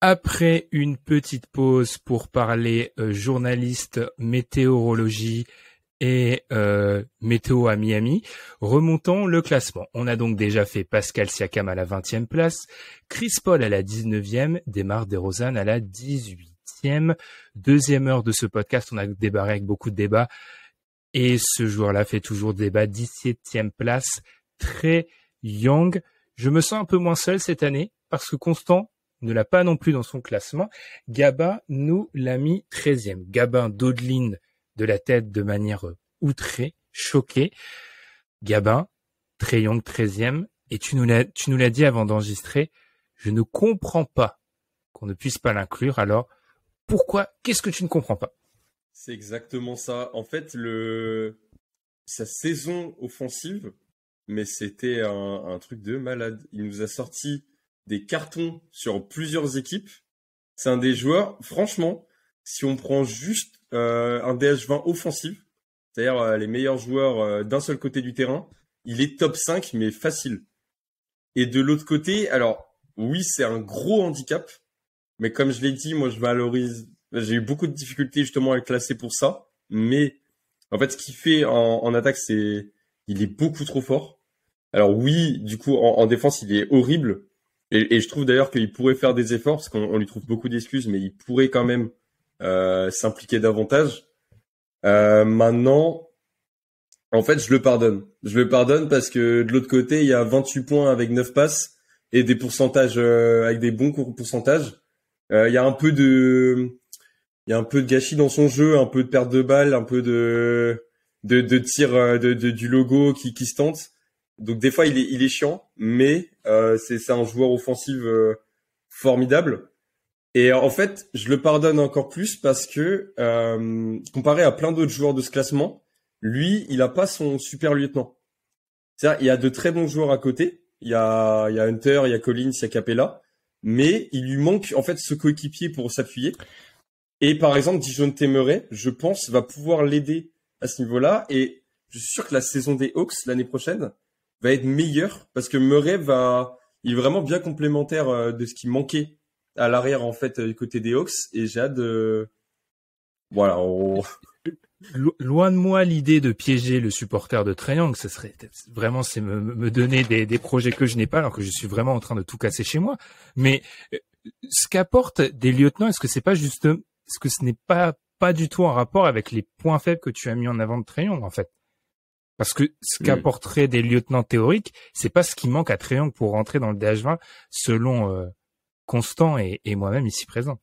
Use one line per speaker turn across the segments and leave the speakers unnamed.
Après une petite pause pour parler journaliste, météorologie et météo à Miami, remontons le classement. On a donc déjà fait Pascal Siakam à la 20e place, Chris Paul à la 19e, DeMar DeRozan à la 18e. Deuxième heure de ce podcast, on a débarré avec beaucoup de débats et ce joueur-là fait toujours débat. 17e place, Trae Young. Je me sens un peu moins seul cette année parce que Constant ne l'a pas non plus dans son classement. Gabin nous l'a mis 13e. Gabin dodeline de la tête de manière outrée, choquée. Gabin, Trae Young 13e. Et tu nous l'as dit avant d'enregistrer, je ne comprends pas qu'on ne puisse pas l'inclure. Alors, pourquoi? Qu'est-ce que tu ne comprends pas?
C'est exactement ça. En fait, sa saison offensive, mais c'était un truc de malade. Il nous a sorti des cartons sur plusieurs équipes. C'est un des joueurs, franchement, si on prend juste un DH20 offensif, c'est-à-dire les meilleurs joueurs d'un seul côté du terrain, il est top 5, mais facile. Et de l'autre côté, alors, oui, c'est un gros handicap, mais comme je l'ai dit, moi, je valorise. J'ai eu beaucoup de difficultés justement à le classer pour ça, mais en fait, ce qu'il fait en attaque, il est beaucoup trop fort. Alors oui, du coup, en défense, il est horrible. Et je trouve d'ailleurs qu'il pourrait faire des efforts, parce qu'on lui trouve beaucoup d'excuses, mais il pourrait quand même s'impliquer davantage. Maintenant, en fait, je le pardonne. Je le pardonne parce que de l'autre côté, il y a 28 points avec 9 passes et des pourcentages avec des bons pourcentages. Il y a un peu de gâchis dans son jeu, un peu de perte de balles, un peu de tir du logo qui se tente. Donc des fois il est chiant, mais c'est un joueur offensif formidable. Et en fait, je le pardonne encore plus parce que comparé à plein d'autres joueurs de ce classement, lui, il a pas son super lieutenant. C'est-à-dire, il y a de très bons joueurs à côté. Il y a Hunter, il y a Collins, il y a Capella, mais il lui manque en fait ce coéquipier pour s'appuyer. Et par exemple, Dejounte Murray, je pense, va pouvoir l'aider à ce niveau-là. Et je suis sûr que la saison des Hawks l'année prochaine va être meilleure parce que Murray il est vraiment bien complémentaire de ce qui manquait à l'arrière en fait du côté des Hawks. Et j'ai hâte de, voilà.
Loin de moi l'idée de piéger le supporter de Trae Young. Ce serait vraiment, c'est me donner des projets que je n'ai pas alors que je suis vraiment en train de tout casser chez moi. Mais ce qu'apportent des lieutenants, est-ce que ce n'est pas du tout en rapport avec les points faibles que tu as mis en avant de Trae Young, en fait? Parce que ce qu'apporteraient des lieutenants théoriques, c'est pas ce qui manque à Trae Young pour rentrer dans le DH20, selon Constant et moi-même ici présent.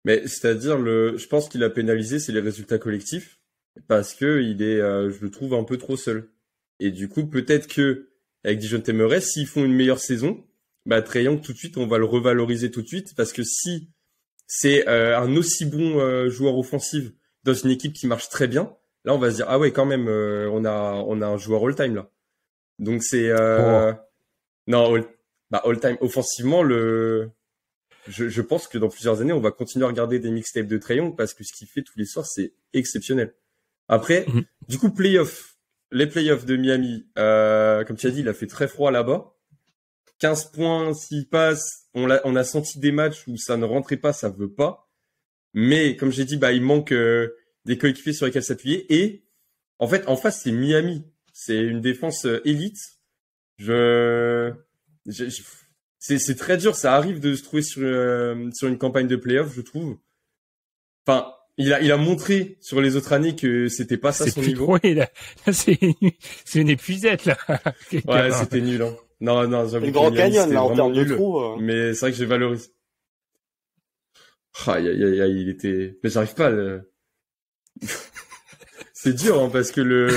Mais c'est-à-dire je pense qu'il a pénalisé, c'est les résultats collectifs, parce que il est, je le trouve un peu trop seul. Et du coup, peut-être que avec Dejounte Murray, s'ils font une meilleure saison, bah Trae Young tout de suite, on va le revaloriser tout de suite, parce que si c'est un aussi bon joueur offensif dans une équipe qui marche très bien, là on va se dire ah ouais quand même, on a un joueur all-time là. Donc c'est non all-time offensivement Je pense que dans plusieurs années, on va continuer à regarder des mixtapes de Trae Young parce que ce qu'il fait tous les soirs, c'est exceptionnel. Après, du coup, les playoffs de Miami, comme tu as dit, il a fait très froid là-bas. 15 points, s'il passe, on a senti des matchs où ça ne rentrait pas, ça veut pas. Mais comme j'ai dit, il manque des coéquipiers sur lesquels s'appuyer. Et en fait, en face, c'est Miami. C'est une défense élite. C'est très dur, ça arrive de se trouver sur une campagne de playoff, je trouve. Enfin, il a montré sur les autres années que c'était pas ça son niveau.
Oui, là, c'est une épuisette, là.
Ouais, c'était nul, hein. Non, j'avoue.
Le Grand Canyon, là, en termes de trous.
Mais c'est vrai que j'ai valorisé. Aïe, il était, mais j'arrive pas à c'est dur, hein, parce que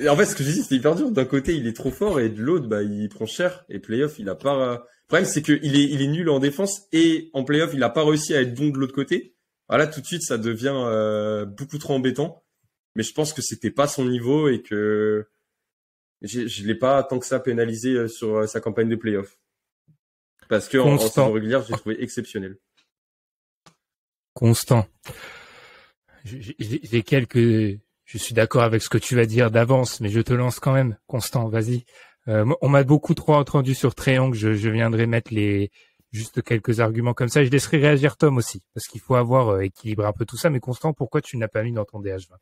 en fait, ce que j'ai dit, c'est hyper dur. D'un côté, il est trop fort et de l'autre, il prend cher. Et playoff, il a pas. Le problème, c'est que il est nul en défense et en playoff, il a pas réussi à être bon de l'autre côté. Voilà, tout de suite, ça devient beaucoup trop embêtant. Mais je pense que c'était pas son niveau et que je l'ai pas tant que ça pénalisé sur sa campagne de playoff. Parce que en saison régulière, j'ai trouvé exceptionnel.
Constant. Je suis d'accord avec ce que tu vas dire d'avance, mais je te lance quand même. Constant, vas-y. On m'a beaucoup trop entendu sur Trae Young. Je viendrai mettre juste quelques arguments comme ça. Je laisserai réagir Tom aussi, parce qu'il faut avoir équilibré un peu tout ça. Mais Constant, pourquoi tu n'as pas mis dans ton DH20?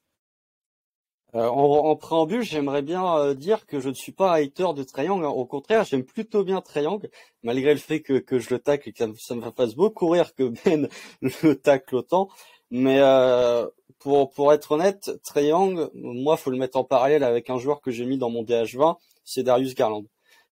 En préambule, j'aimerais bien dire que je ne suis pas un hater de Trae Young. Au contraire, j'aime plutôt bien Trae Young, malgré le fait que je le tacle et que ça me fasse beaucoup rire que Ben le tacle autant. Mais pour être honnête, Trae Young, moi, faut le mettre en parallèle avec un joueur que j'ai mis dans mon DH20, c'est Darius Garland.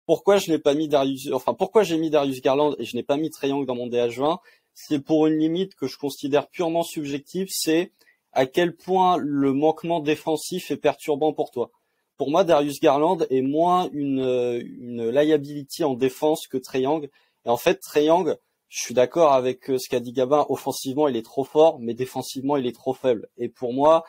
Pourquoi j'ai mis Darius Garland et je n'ai pas mis Trae Young dans mon DH20? C'est pour une limite que je considère purement subjective, c'est à quel point le manquement défensif est perturbant pour toi. Pour moi, Darius Garland est moins une liability en défense que Trae Young. Et en fait, Trae Young, je suis d'accord avec ce qu'a dit Gabin, offensivement, il est trop fort, mais défensivement, il est trop faible. Et pour moi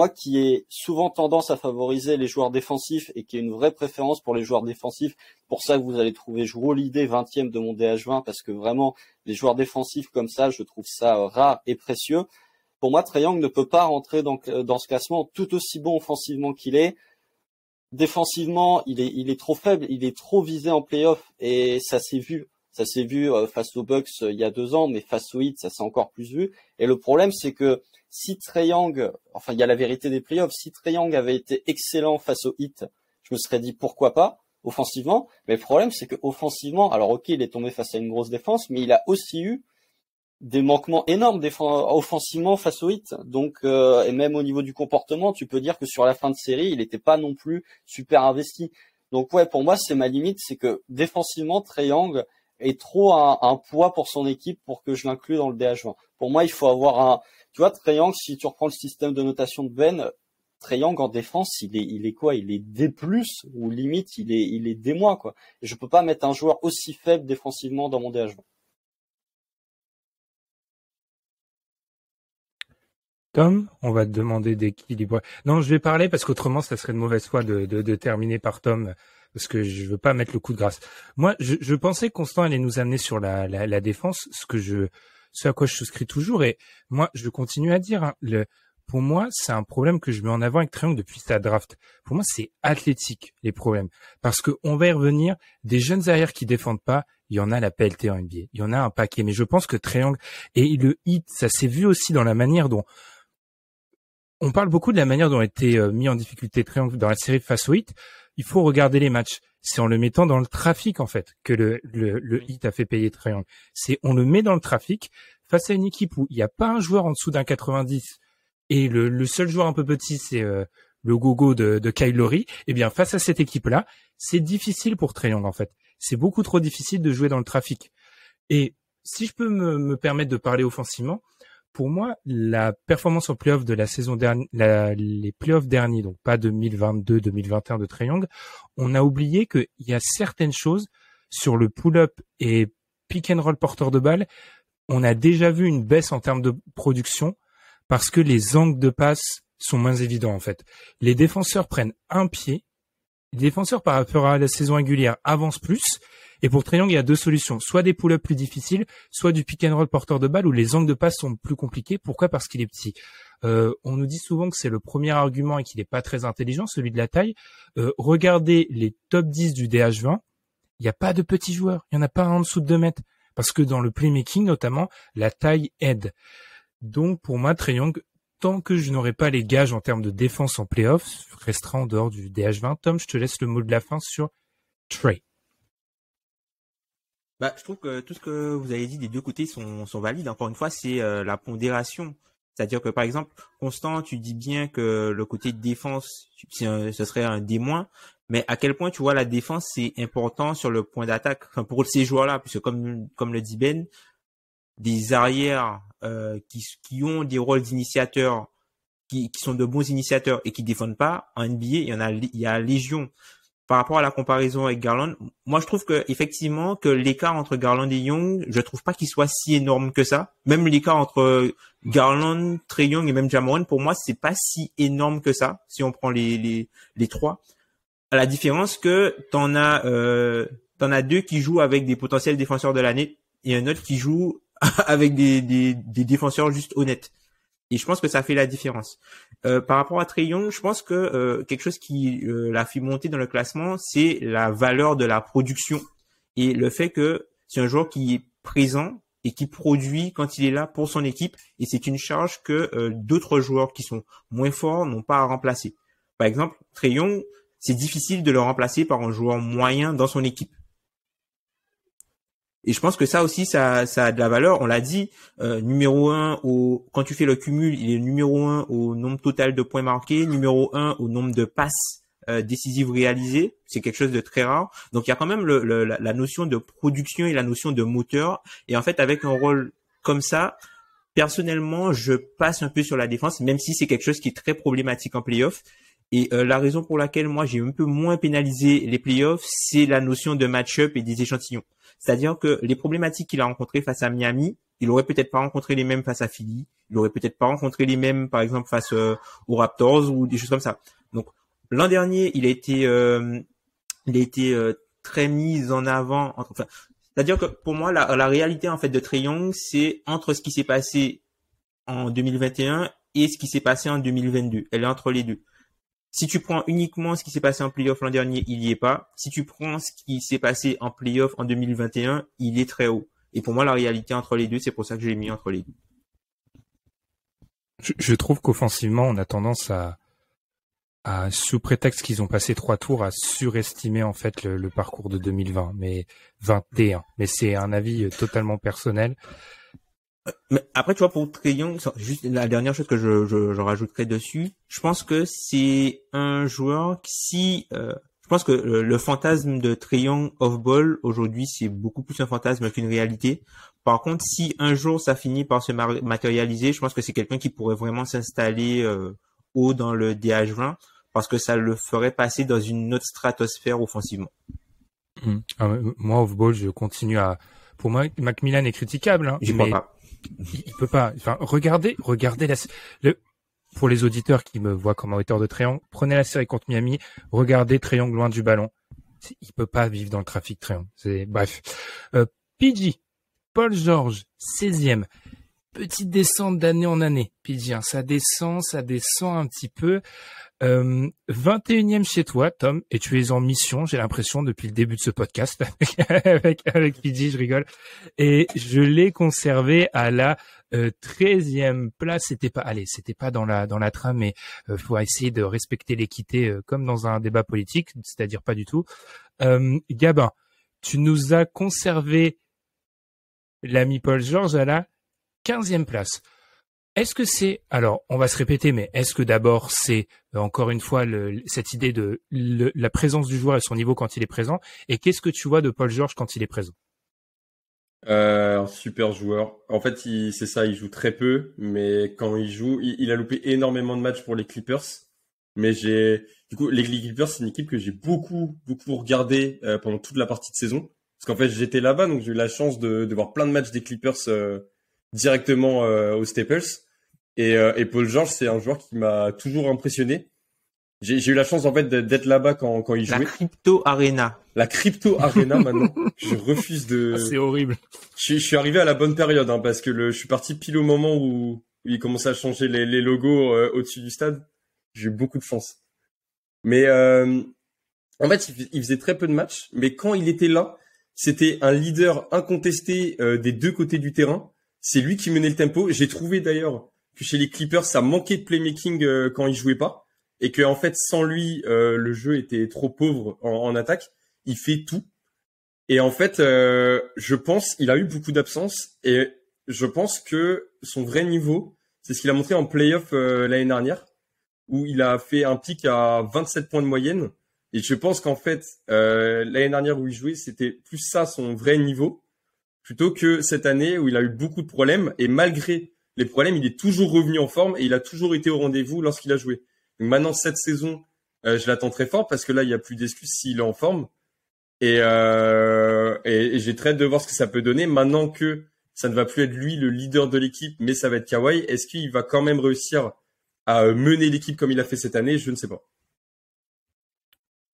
qui ai souvent tendance à favoriser les joueurs défensifs et qui ai une vraie préférence pour les joueurs défensifs, pour ça que vous allez trouver Jrue Holiday 20e de mon DH20, parce que vraiment, les joueurs défensifs comme ça, je trouve ça rare et précieux. Pour moi, Trae Young ne peut pas rentrer dans ce classement, tout aussi bon offensivement qu'il est. Défensivement, il est trop faible, il est trop visé en play-off et ça s'est vu. Ça s'est vu face aux Bucks il y a 2 ans, mais face aux Heat, ça s'est encore plus vu. Et le problème, c'est que si Trae Young, enfin, il y a la vérité des play-offs, si Trae Young avait été excellent face aux Heat, je me serais dit pourquoi pas, offensivement. Mais le problème, c'est que offensivement, alors ok, il est tombé face à une grosse défense, mais il a aussi eu des manquements énormes offensivement face aux Heat. Donc, et même au niveau du comportement, tu peux dire que sur la fin de série, il n'était pas non plus super investi. Donc ouais, pour moi, c'est ma limite, c'est que défensivement, Trae Young est trop un poids pour son équipe pour que je l'inclue dans le DH20. Pour moi, il faut avoir tu vois, Trae Young, si tu reprends le système de notation de Ben, Trae Young en défense, il est quoi? Il est D+, ou limite, il est D-, quoi. Et je peux pas mettre un joueur aussi faible défensivement dans mon DH20.
Tom, on va te demander d'équilibrer. Non, je vais parler parce qu'autrement, ça serait de mauvaise foi de terminer par Tom, parce que je veux pas mettre le coup de grâce. Moi, je pensais que Constant allait nous amener sur la défense, ce à quoi je souscris toujours. Et moi, je continue à dire, hein, pour moi, c'est un problème que je mets en avant avec Trae Young depuis sa draft. Pour moi, c'est athlétique, les problèmes. Parce que on va y revenir, des jeunes arrières qui défendent pas, il y en a la PLT en NBA. Il y en a un paquet. Mais je pense que Trae Young et le hit, ça s'est vu aussi dans la manière dont on parle beaucoup de la manière dont a été mis en difficulté Trae Young dans la série face au Heat. Il faut regarder les matchs. C'est en le mettant dans le trafic, en fait, que le Heat a fait payer Trae Young. C'est, on le met dans le trafic face à une équipe où il n'y a pas un joueur en dessous d'un 90 et le seul joueur un peu petit, c'est le gogo de Kyle Lowry. Eh bien, face à cette équipe-là, c'est difficile pour Trae Young, en fait. C'est beaucoup trop difficile de jouer dans le trafic. Et si je peux me permettre de parler offensivement, pour moi, la performance en playoff de la saison dernière, les playoffs derniers, donc pas 2022-2021 de Trae Young, on a oublié qu'il y a certaines choses sur le pull-up et pick and roll porteur de balle. On a déjà vu une baisse en termes de production parce que les angles de passe sont moins évidents, en fait. Les défenseurs prennent un pied. Les défenseurs, par rapport à la saison régulière, avancent plus. Et pour Trae Young, il y a 2 solutions. Soit des pull-ups plus difficiles, soit du pick and roll porteur de balle où les angles de passe sont plus compliqués. Pourquoi? Parce qu'il est petit. On nous dit souvent que c'est le premier argument et qu'il n'est pas très intelligent, celui de la taille. Regardez les top 10 du DH20. Il n'y a pas de petits joueurs. Il n'y en a pas un en dessous de 2 mètres. Parce que dans le playmaking, notamment, la taille aide. Donc, pour moi, Trae Young, tant que je n'aurai pas les gages en termes de défense en playoff, restera en dehors du DH20. Tom, je te laisse le mot de la fin sur Trae.
Je trouve que tout ce que vous avez dit des deux côtés sont valides. Encore une fois, c'est la pondération. C'est-à-dire que, par exemple, Constant, tu dis bien que le côté de défense, ce serait un D-, mais à quel point tu vois la défense, c'est important sur le point d'attaque, enfin, pour ces joueurs-là, puisque comme le dit Ben, des arrières qui ont des rôles d'initiateurs, qui sont de bons initiateurs et qui défendent pas, en NBA, il y a légion. Par rapport à la comparaison avec Garland, moi je trouve que effectivement que l'écart entre Garland et Young, je trouve pas qu'il soit si énorme que ça. Même l'écart entre Garland, Trae Young et même Ja Morant, pour moi c'est pas si énorme que ça si on prend les trois. À la différence que t'en as 2 qui jouent avec des potentiels défenseurs de l'année et un autre qui joue avec des défenseurs juste honnêtes. Et je pense que ça fait la différence. Par rapport à Trae Young, je pense que quelque chose qui l'a fait monter dans le classement, c'est la valeur de la production et le fait que c'est un joueur qui présent et qui produit quand il est là pour son équipe. Et c'est une charge que d'autres joueurs qui sont moins forts n'ont pas à remplacer. Par exemple, Trae Young, c'est difficile de le remplacer par un joueur moyen dans son équipe. Et je pense que ça aussi, ça a de la valeur. On l'a dit, numéro 1 quand tu fais le cumul, il est numéro 1 au nombre total de points marqués, numéro 1 au nombre de passes décisives réalisées. C'est quelque chose de très rare. Donc il y a quand même la notion de production et la notion de moteur. Et en fait, avec un rôle comme ça, personnellement, je passe un peu sur la défense, même si c'est quelque chose qui est très problématique en playoff. Et la raison pour laquelle moi j'ai un peu moins pénalisé les playoffs, c'est la notion de match-up et des échantillons. C'est-à-dire que les problématiques qu'il a rencontrées face à Miami, il aurait peut-être pas rencontré les mêmes face à Philly, il aurait peut-être pas rencontré les mêmes, par exemple, face aux Raptors ou des choses comme ça. Donc l'an dernier, il a été très mis en avant. Enfin, c'est-à-dire que pour moi, la réalité en fait de Trae Young, c'est entre ce qui s'est passé en 2021 et ce qui s'est passé en 2022. Elle est entre les deux. Si tu prends uniquement ce qui s'est passé en playoff l'an dernier, il y est pas. Si tu prends ce qui s'est passé en playoff en 2021, il est très haut. Et pour moi, la réalité entre les deux, c'est pour ça que je l'ai mis entre les deux.
Je trouve qu'offensivement, on a tendance à sous prétexte qu'ils ont passé 3 tours, à surestimer en fait le parcours de 2020, mais 21. Mais c'est un avis totalement personnel.
Mais après, tu vois, pour Trae Young, juste la dernière chose que je rajouterais dessus, je pense que c'est un joueur je pense que le fantasme de Trae Young off-ball, aujourd'hui, c'est beaucoup plus un fantasme qu'une réalité. Par contre, si un jour ça finit par se matérialiser, je pense que c'est quelqu'un qui pourrait vraiment s'installer haut dans le DH20, parce que ça le ferait passer dans une autre stratosphère offensivement.
Moi, off-ball, je continue pour moi, Macmillan est critiquable, hein.
J'y crois pas.
Il peut pas. Enfin, regardez pour les auditeurs qui me voient comme un auteur de triangle, prenez la série contre Miami, regardez triangle loin du ballon. Il peut pas vivre dans le trafic triangle. Bref. PG, Paul George, 16e. Petite descente d'année en année. PG, hein, ça descend un petit peu. 21e chez toi, Tom, et tu es en mission, j'ai l'impression, depuis le début de ce podcast avec PG, je rigole. Et je l'ai conservé à la 13e place. C'était pas dans la trame, mais faut essayer de respecter l'équité comme dans un débat politique, c'est-à-dire pas du tout. Gabin, tu nous as conservé l'ami Paul George à la 15e place. Est-ce que alors on va se répéter, mais est-ce que d'abord c'est encore une fois cette idée de la présence du joueur et son niveau quand il est présent, et qu'est-ce que tu vois de Paul George quand il est présent?
Super joueur. En fait, c'est ça, il joue très peu, mais quand il joue, il a loupé énormément de matchs pour les Clippers. Mais du coup, les Clippers, c'est une équipe que j'ai beaucoup regardé pendant toute la partie de saison, parce qu'en fait j'étais là-bas, donc j'ai eu la chance de voir plein de matchs des Clippers directement aux Staples. Et Paul George, c'est un joueur qui m'a toujours impressionné. J'ai eu la chance en fait d'être là-bas quand il jouait.
La Crypto Arena.
La Crypto Arena maintenant. Je refuse de.
Ah, c'est horrible.
Je suis arrivé à la bonne période, hein, parce que je suis parti pile au moment où il commençait à changer les logos au-dessus du stade. J'ai eu beaucoup de chance. Mais en fait, il faisait très peu de matchs, mais quand il était là, c'était un leader incontesté des deux côtés du terrain. C'est lui qui menait le tempo. J'ai trouvé d'ailleurs que chez les Clippers, ça manquait de playmaking quand il jouait pas, et que en fait, sans lui, le jeu était trop pauvre en attaque. Il fait tout. Et en fait, je pense, il a eu beaucoup d'absences, et je pense que son vrai niveau, c'est ce qu'il a montré en playoff l'année dernière, où il a fait un pic à 27 points de moyenne. Et je pense qu'en fait, l'année dernière où il jouait, c'était plus ça son vrai niveau, plutôt que cette année où il a eu beaucoup de problèmes, et malgré les problèmes, il est toujours revenu en forme et il a toujours été au rendez-vous lorsqu'il a joué. Donc maintenant, cette saison, je l'attends très fort, parce que là, il n'y a plus d'excuses s'il est en forme. Et j'ai très hâte de voir ce que ça peut donner. Maintenant que ça ne va plus être lui le leader de l'équipe, mais ça va être Kawhi, est-ce qu'il va quand même réussir à mener l'équipe comme il a fait cette année? Je ne sais pas.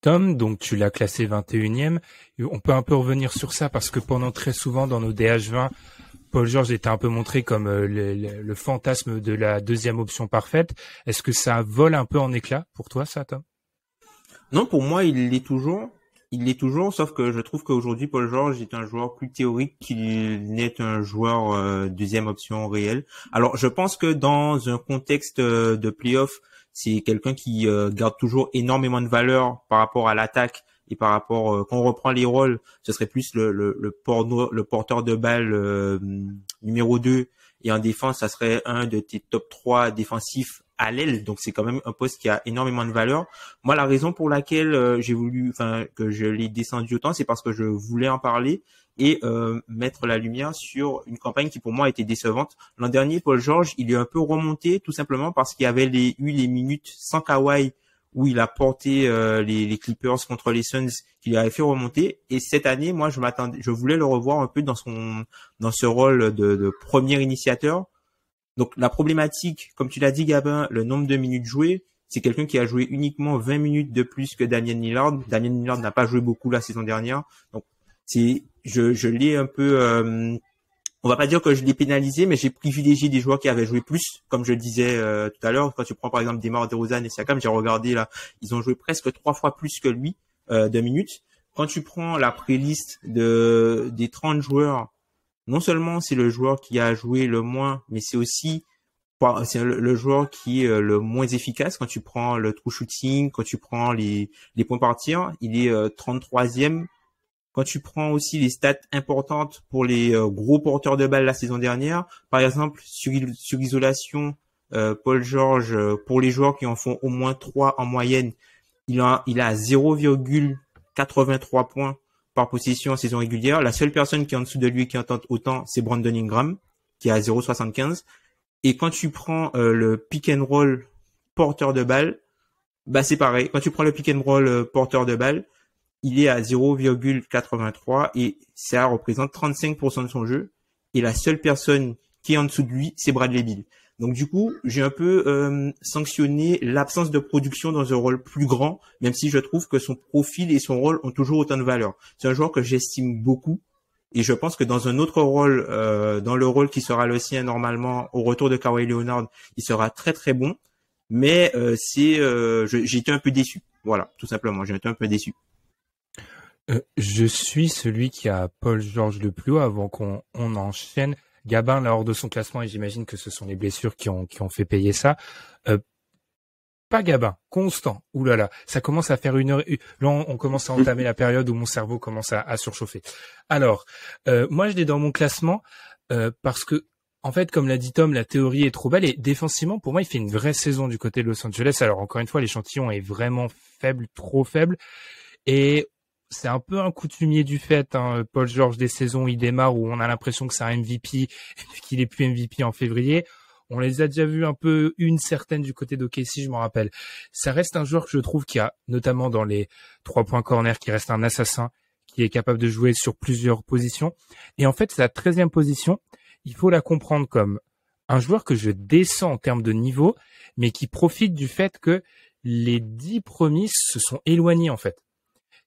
Tom, donc tu l'as classé 21e. On peut un peu revenir sur ça, parce que pendant très souvent dans nos DH20, Paul George était un peu montré comme le fantasme de la deuxième option parfaite. Est-ce que ça vole un peu en éclats pour toi, ça, Tom?
Non, pour moi, il l'est toujours. il l'est toujours, sauf que je trouve qu'aujourd'hui, Paul George est un joueur plus théorique qu'il n'est un joueur deuxième option réelle. Alors, je pense que dans un contexte de playoff, c'est quelqu'un qui garde toujours énormément de valeur par rapport à l'attaque et par rapport, quand on reprend les rôles, ce serait plus le porteur de balle numéro 2, et en défense, ça serait un de tes top 3 défensifs à l'aile, donc c'est quand même un poste qui a énormément de valeur. Moi, la raison pour laquelle que je l'ai descendu autant, c'est parce que je voulais en parler et mettre la lumière sur une campagne qui pour moi a été décevante. L'an dernier, Paul George, il est un peu remonté tout simplement parce qu'il y avait eu les minutes sans Kawhi où il a porté les Clippers contre les Suns, qu'il avait fait remonter. Et cette année, moi, je voulais le revoir un peu dans ce rôle de premier initiateur. Donc la problématique, comme tu l'as dit Gabin, le nombre de minutes jouées, c'est quelqu'un qui a joué uniquement 20 minutes de plus que Damian Lillard. Damian Lillard n'a pas joué beaucoup la saison dernière. Donc je l'ai un peu on va pas dire que je l'ai pénalisé, mais j'ai privilégié des joueurs qui avaient joué plus, comme je le disais tout à l'heure. Quand tu prends par exemple DeMar DeRozan et Siakam, j'ai regardé là, ils ont joué presque 3 fois plus que lui de minutes. Quand tu prends la pré-liste des 30 joueurs, non seulement c'est le joueur qui a joué le moins, mais c'est aussi le joueur qui est le moins efficace. Quand tu prends le true shooting, quand tu prends les points par tir, il est 33e. Quand tu prends aussi les stats importantes pour les gros porteurs de balles la saison dernière, par exemple sur isolation, Paul George, pour les joueurs qui en font au moins 3 en moyenne, il a 0,83 points par possession en saison régulière. La seule personne qui est en dessous de lui qui en tente autant, c'est Brandon Ingram, qui a 0,75. Et quand tu prends le pick and roll porteur de balle, bah c'est pareil. Quand tu prends le pick and roll porteur de balle, il est à 0,83 et ça représente 35% de son jeu. Et la seule personne qui est en dessous de lui, c'est Bradley Beal. Donc du coup, j'ai un peu sanctionné l'absence de production dans un rôle plus grand, même si je trouve que son profil et son rôle ont toujours autant de valeur. C'est un joueur que j'estime beaucoup et je pense que dans un autre rôle, dans le rôle qui sera le sien normalement au retour de Kawhi Leonard, il sera très très bon. Mais j'ai été un peu déçu. Voilà, tout simplement, j'ai été un peu déçu.
Je suis celui qui a Paul George le plus haut avant qu'on enchaîne. Gabin, lors de son classement, et j'imagine que ce sont les blessures qui ont fait payer ça. Pas Gabin, Constant. Ouh là là, ça commence à faire une heure. Là, on commence à entamer la période où mon cerveau commence à surchauffer. Alors, moi, je l'ai dans mon classement parce que, en fait, comme l'a dit Tom, la théorie est trop belle et défensivement, pour moi, il fait une vraie saison du côté de Los Angeles. Alors, encore une fois, l'échantillon est vraiment faible, trop faible. Et c'est un peu un coutumier du fait, hein, Paul George, des saisons, il démarre où on a l'impression que c'est un MVP et qu'il est plus MVP en février. On les a déjà vus un peu, une certaine du côté d'OKC, je m'en rappelle. Ça reste un joueur que je trouve qui a, notamment dans les 3 points corner, qui reste un assassin, qui est capable de jouer sur plusieurs positions. Et en fait, sa 13e position, il faut la comprendre comme un joueur que je descends en termes de niveau, mais qui profite du fait que les 10 premiers se sont éloignés, en fait.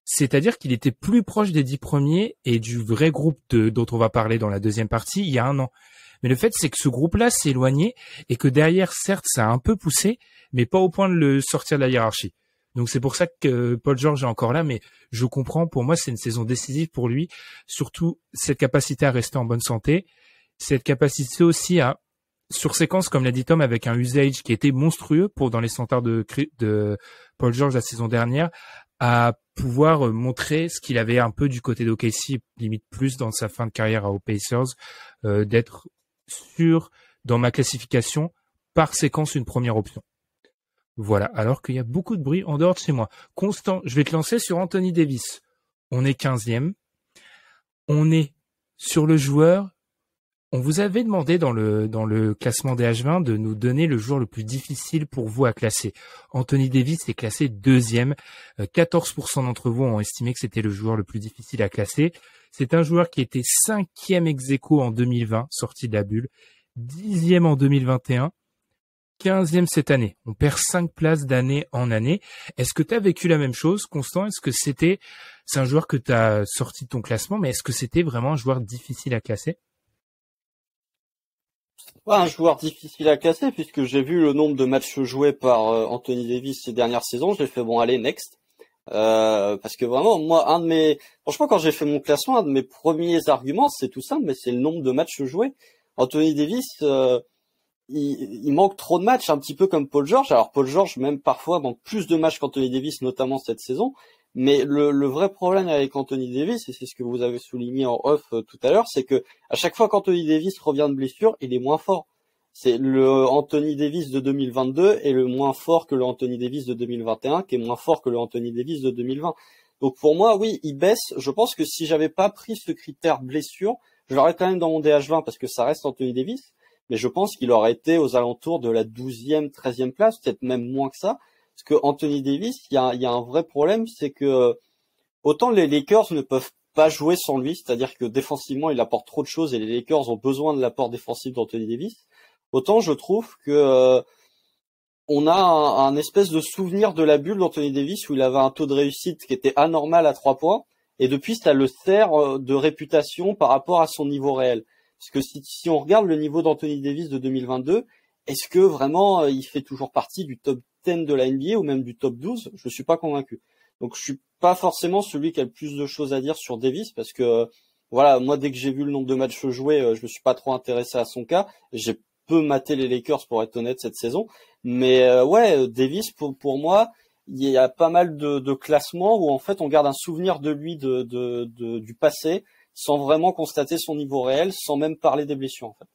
C'est-à-dire qu'il était plus proche des 10 premiers et du vrai groupe dont on va parler dans la deuxième partie il y a un an. Mais le fait, c'est que ce groupe-là s'est éloigné et que derrière, certes, ça a un peu poussé, mais pas au point de le sortir de la hiérarchie. Donc c'est pour ça que Paul George est encore là, mais je comprends, pour moi, c'est une saison décisive pour lui. Surtout, cette capacité à rester en bonne santé, cette capacité aussi à, sur séquence, comme l'a dit Tom, avec un usage qui était monstrueux dans les standards de Paul George la saison dernière, à pouvoir montrer ce qu'il avait un peu du côté d'OKC, limite plus dans sa fin de carrière aux Pacers, d'être sûr dans ma classification par séquence une première option. Voilà, alors qu'il y a beaucoup de bruit en dehors de chez moi. Constant, je vais te lancer sur Anthony Davis. On est 15e. On est sur le joueur. On vous avait demandé dans le classement des H20 de nous donner le joueur le plus difficile pour vous à classer. Anthony Davis est classé 2e. 14% d'entre vous ont estimé que c'était le joueur le plus difficile à classer. C'est un joueur qui était 5e ex aequo en 2020, sorti de la bulle, 10e en 2021, 15e cette année. On perd 5 places d'année en année. Est-ce que tu as vécu la même chose, Constant? Est-ce que c'est un joueur que tu as sorti de ton classement, mais est-ce que c'était vraiment un joueur difficile à classer?
Pas un joueur difficile à classer puisque j'ai vu le nombre de matchs joués par Anthony Davis ces dernières saisons. J'ai fait bon, allez, next. Parce que vraiment, moi, franchement, quand j'ai fait mon classement, un de mes premiers arguments, c'est tout simple, mais c'est le nombre de matchs joués. Anthony Davis, il manque trop de matchs, un petit peu comme Paul George. Alors Paul George, même parfois, manque plus de matchs qu'Anthony Davis, notamment cette saison. Mais le vrai problème avec Anthony Davis, et c'est ce que vous avez souligné en off tout à l'heure, c'est que à chaque fois qu'Anthony Davis revient de blessure, il est moins fort. C'est le Anthony Davis de 2022 est le moins fort que le Anthony Davis de 2021, qui est moins fort que le Anthony Davis de 2020. Donc pour moi, oui, il baisse. Je pense que si j'avais pas pris ce critère blessure, je l'aurais quand même dans mon DH20 parce que ça reste Anthony Davis, mais je pense qu'il aurait été aux alentours de la 12e, 13e place, peut-être même moins que ça. Parce que Anthony Davis, il y a un vrai problème, c'est que autant les Lakers ne peuvent pas jouer sans lui, c'est-à-dire que défensivement, il apporte trop de choses et les Lakers ont besoin de l'apport défensif d'Anthony Davis. Autant je trouve que on a un espèce de souvenir de la bulle d'Anthony Davis où il avait un taux de réussite qui était anormal à 3 points et depuis ça le sert de réputation par rapport à son niveau réel. Parce que si on regarde le niveau d'Anthony Davis de 2022, est-ce que vraiment il fait toujours partie du top 10 de la NBA ou même du top 12 ? Je suis pas convaincu. Donc je suis pas forcément celui qui a le plus de choses à dire sur Davis parce que voilà, moi dès que j'ai vu le nombre de matchs joués, je me suis pas trop intéressé à son cas. J'ai peu maté les Lakers pour être honnête cette saison, mais Davis pour moi il y a pas mal de classements où en fait on garde un souvenir de lui du passé sans vraiment constater son niveau réel, sans même parler des blessures en fait.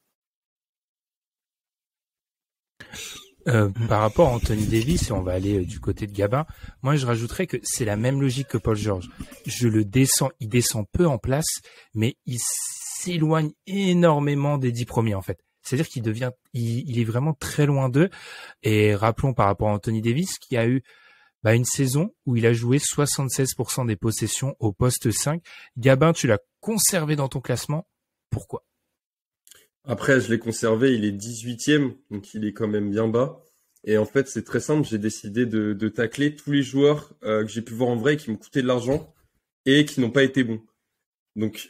Par rapport à Anthony Davis, et on va aller du côté de Gabin, moi je rajouterais que c'est la même logique que Paul George. Il descend peu en place, mais il s'éloigne énormément des 10 premiers en fait. C'est-à-dire il est vraiment très loin d'eux. Et rappelons par rapport à Anthony Davis qui a eu une saison où il a joué 76% des possessions au poste 5. Gabin, tu l'as conservé dans ton classement. Pourquoi ?
Après, je l'ai conservé, il est 18e, donc il est quand même bien bas. Et en fait, c'est très simple, j'ai décidé de tacler tous les joueurs que j'ai pu voir en vrai et qui m'ont coûté de l'argent et qui n'ont pas été bons. Donc,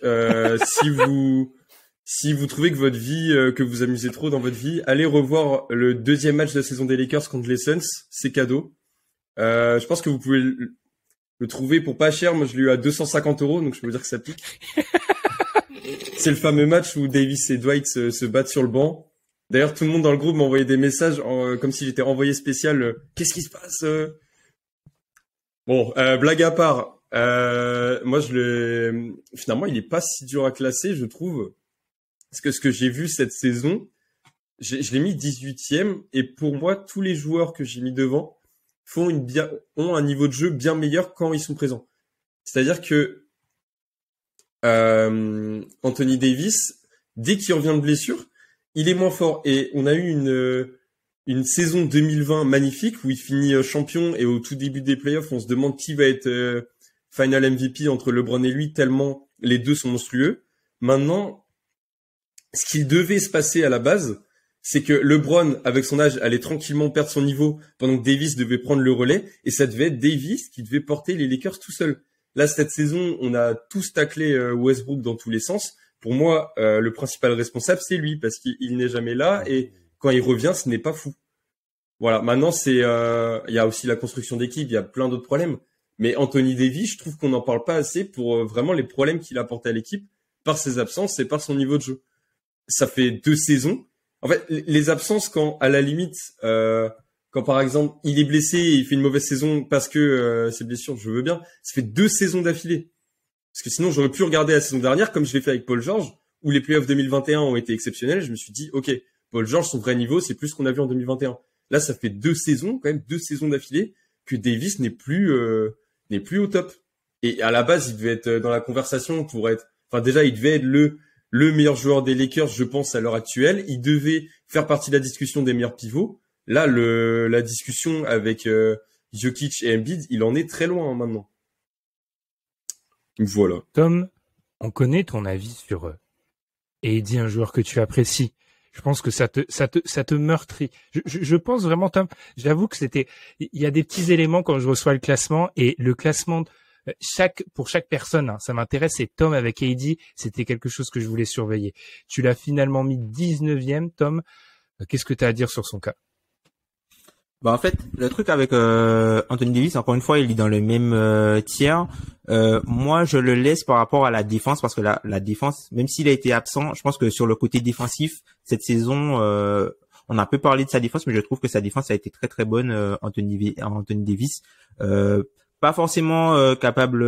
si vous trouvez que votre vie, que vous amusez trop dans votre vie, allez revoir le deuxième match de la saison des Lakers contre les Suns, c'est cadeau. Je pense que vous pouvez le trouver pour pas cher. Moi, je l'ai eu à 250 €, donc je peux vous dire que ça pique. C'est le fameux match où Davis et Dwight se battent sur le banc. D'ailleurs, tout le monde dans le groupe m'a envoyé des messages comme si j'étais envoyé spécial. Qu'est-ce qui se passe Bon, blague à part. Moi, finalement, il est pas si dur à classer, je trouve. Parce que ce que j'ai vu cette saison, je l'ai mis 18e. Et pour moi, tous les joueurs que j'ai mis devant ont un niveau de jeu bien meilleur quand ils sont présents. C'est-à-dire que Anthony Davis, dès qu'il revient de blessure, il est moins fort. Et on a eu une saison 2020 magnifique où il finit champion et au tout début des playoffs, on se demande qui va être final MVP entre LeBron et lui, tellement les deux sont monstrueux. Maintenant, ce qu'il devait se passer à la base, c'est que LeBron, avec son âge, allait tranquillement perdre son niveau pendant que Davis devait prendre le relais et ça devait être Davis qui devait porter les Lakers tout seul. Là, cette saison, on a tous taclé Westbrook dans tous les sens. Pour moi, le principal responsable, c'est lui, parce qu'il n'est jamais là, et quand il revient, ce n'est pas fou. Voilà, maintenant, il y a aussi la construction d'équipe, il y a plein d'autres problèmes. Mais Anthony Davis, je trouve qu'on n'en parle pas assez pour vraiment les problèmes qu'il a apportés à l'équipe par ses absences et par son niveau de jeu. Ça fait 2 saisons. En fait, les absences, quand, à la limite... quand par exemple il est blessé et il fait une mauvaise saison parce que ses blessures, je veux bien, ça fait 2 saisons d'affilée. Parce que sinon j'aurais pu regarder la saison dernière comme je l'ai fait avec Paul George, où les playoffs 2021 ont été exceptionnels. Je me suis dit ok, Paul George, son vrai niveau, c'est plus ce qu'on a vu en 2021. Là, ça fait 2 saisons, quand même 2 saisons d'affilée, que Davis n'est plus au top. Et à la base, il devait être dans la conversation pour être, enfin déjà, il devait être le meilleur joueur des Lakers, je pense, à l'heure actuelle. Il devait faire partie de la discussion des meilleurs pivots. Là, la discussion avec Jokic et Embiid, il en est très loin maintenant. Voilà.
Tom, on connaît ton avis sur AD, un joueur que tu apprécies. Je pense que ça te meurtrit. Je pense vraiment, Tom, j'avoue que il y a des petits éléments quand je reçois le classement et le classement pour chaque personne, hein, ça m'intéresse. Et Tom avec AD, c'était quelque chose que je voulais surveiller. Tu l'as finalement mis 19e, Tom. Qu'est-ce que tu as à dire sur son cas?
Bah en fait, le truc avec Anthony Davis, encore une fois, il est dans le même tiers. Moi, je le laisse par rapport à la défense parce que la défense, même s'il a été absent, je pense que sur le côté défensif cette saison, on a un peu parlé de sa défense, mais je trouve que sa défense a été très très bonne. Anthony Davis, pas forcément capable,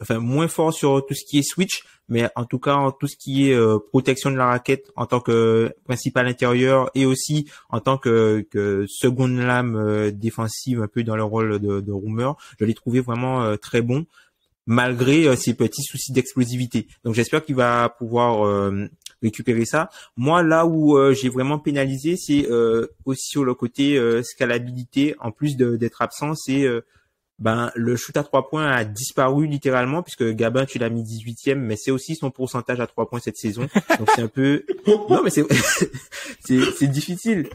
enfin moins fort sur tout ce qui est switch, mais en tout cas tout ce qui est protection de la raquette en tant que principal intérieur et aussi en tant que seconde lame défensive un peu dans le rôle de roamer, je l'ai trouvé vraiment très bon malgré ses petits soucis d'explosivité. Donc j'espère qu'il va pouvoir récupérer ça. Moi là où j'ai vraiment pénalisé, c'est aussi sur le côté scalabilité, en plus d'être absent, c'est le shoot à 3 points a disparu littéralement puisque Gabin tu l'as mis 18e, mais c'est aussi son pourcentage à 3 points cette saison. Donc c'est un peu non mais c'est c'est difficile.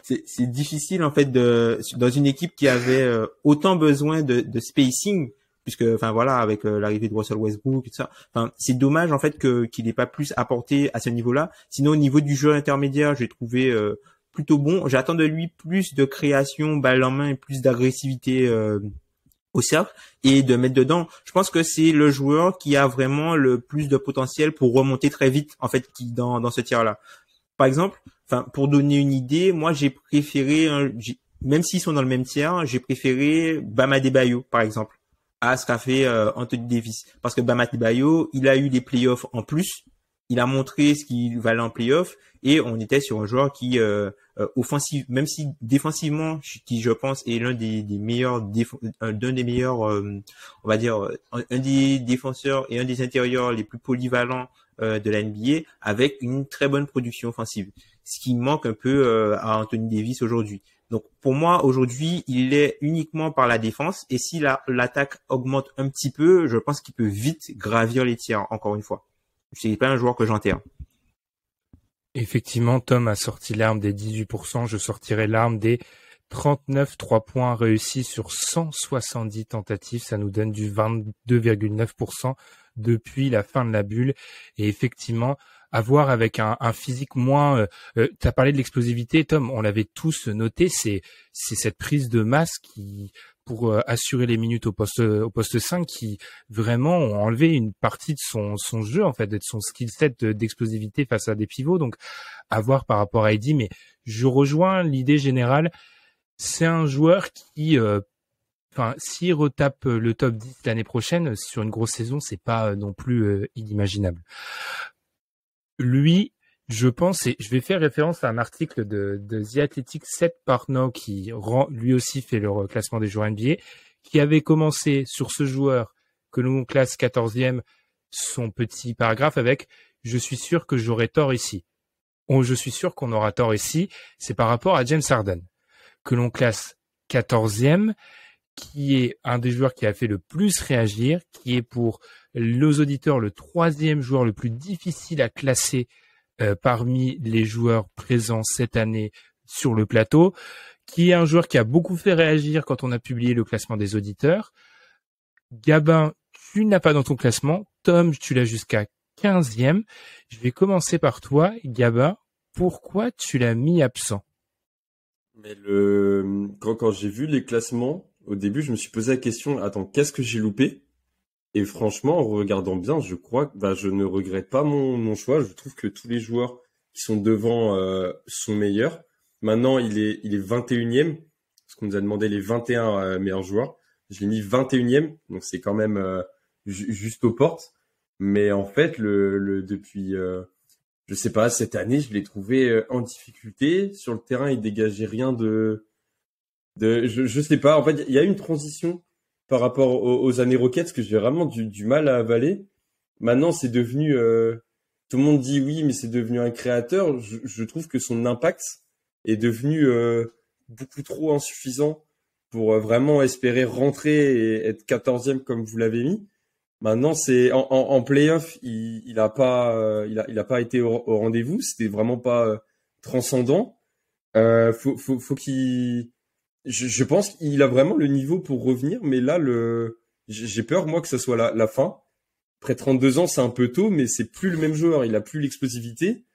C'est difficile en fait dans une équipe qui avait autant besoin de spacing puisque enfin voilà avec l'arrivée de Russell Westbrook et tout ça. Enfin c'est dommage en fait qu'il n'ait pas plus apporté à ce niveau-là. Sinon au niveau du jeu intermédiaire, j'ai trouvé plutôt bon. J'attends de lui plus de création, balle en main et plus d'agressivité au cercle et de mettre dedans. Je pense que c'est le joueur qui a vraiment le plus de potentiel pour remonter très vite en fait qui dans ce tir-là. Par exemple, enfin pour donner une idée, moi j'ai préféré même s'ils sont dans le même tiers, j'ai préféré Bam Adebayo par exemple à ce qu'a fait Anthony Davis parce que Bam Adebayo, il a eu des playoffs en plus, il a montré ce qu'il valait en playoffs et on était sur un joueur qui offensif, même si défensivement, qui je pense est l'un des meilleurs on va dire un des défenseurs et un des intérieurs les plus polyvalents de la NBA avec une très bonne production offensive, ce qui manque un peu à Anthony Davis aujourd'hui. Donc pour moi aujourd'hui il est uniquement par la défense et si l'attaque augmente un petit peu, je pense qu'il peut vite gravir les tiers encore une fois. C'est pas un joueur que j'enterre.
Effectivement, Tom a sorti l'arme des 18%, je sortirai l'arme des 39 3 points réussis sur 170 tentatives, ça nous donne du 22,9% depuis la fin de la bulle. Et effectivement, avoir avec un physique moins... tu as parlé de l'explosivité, Tom, on l'avait tous noté, c'est cette prise de masse qui... pour assurer les minutes au poste 5 qui vraiment ont enlevé une partie de son jeu en fait, de son skill set d'explosivité face à des pivots. Donc à voir par rapport à Eddie, mais je rejoins l'idée générale. C'est un joueur qui s'il retape le top 10 l'année prochaine sur une grosse saison, c'est pas non plus inimaginable. Lui, je pense, et je vais faire référence à un article de The Athletic, Seth Partnow, qui lui aussi fait le classement des joueurs NBA, qui avait commencé sur ce joueur que l'on classe 14e, son petit paragraphe avec « Je suis sûr que j'aurai tort ici ». Je suis sûr qu'on aura tort ici, c'est par rapport à James Harden, que l'on classe 14e, qui est un des joueurs qui a fait le plus réagir, qui est pour nos auditeurs le 3e joueur le plus difficile à classer parmi les joueurs présents cette année sur le plateau, qui est un joueur qui a beaucoup fait réagir quand on a publié le classement des auditeurs. Gabin, tu n'as pas dans ton classement. Tom, tu l'as jusqu'à 15e. Je vais commencer par toi, Gabin. Pourquoi tu l'as mis absent?
Mais quand j'ai vu les classements, au début, je me suis posé la question, attends, qu'est-ce que j'ai loupé? Et franchement, en regardant bien, je crois que je ne regrette pas mon choix. Je trouve que tous les joueurs qui sont devant sont meilleurs. Maintenant, il est 21e, parce qu'on nous a demandé les 21 meilleurs joueurs. Je l'ai mis 21e, donc c'est quand même juste aux portes. Mais en fait, depuis, je sais pas, cette année, je l'ai trouvé en difficulté. Sur le terrain, il dégageait rien je sais pas. En fait, il y a eu une transition par rapport aux années Rockets que j'ai vraiment du mal à avaler. Maintenant, c'est devenu... tout le monde dit oui, mais c'est devenu un créateur. Je trouve que son impact est devenu beaucoup trop insuffisant pour vraiment espérer rentrer et être 14e comme vous l'avez mis. Maintenant, c'est en play-off, il a pas été au rendez-vous. C'était vraiment pas transcendant. Faut qu'il... Je pense qu'il a vraiment le niveau pour revenir, mais là, j'ai peur, moi, que ce soit la fin. Après 32 ans, c'est un peu tôt, mais c'est plus le même joueur. Il a plus l'explosivité.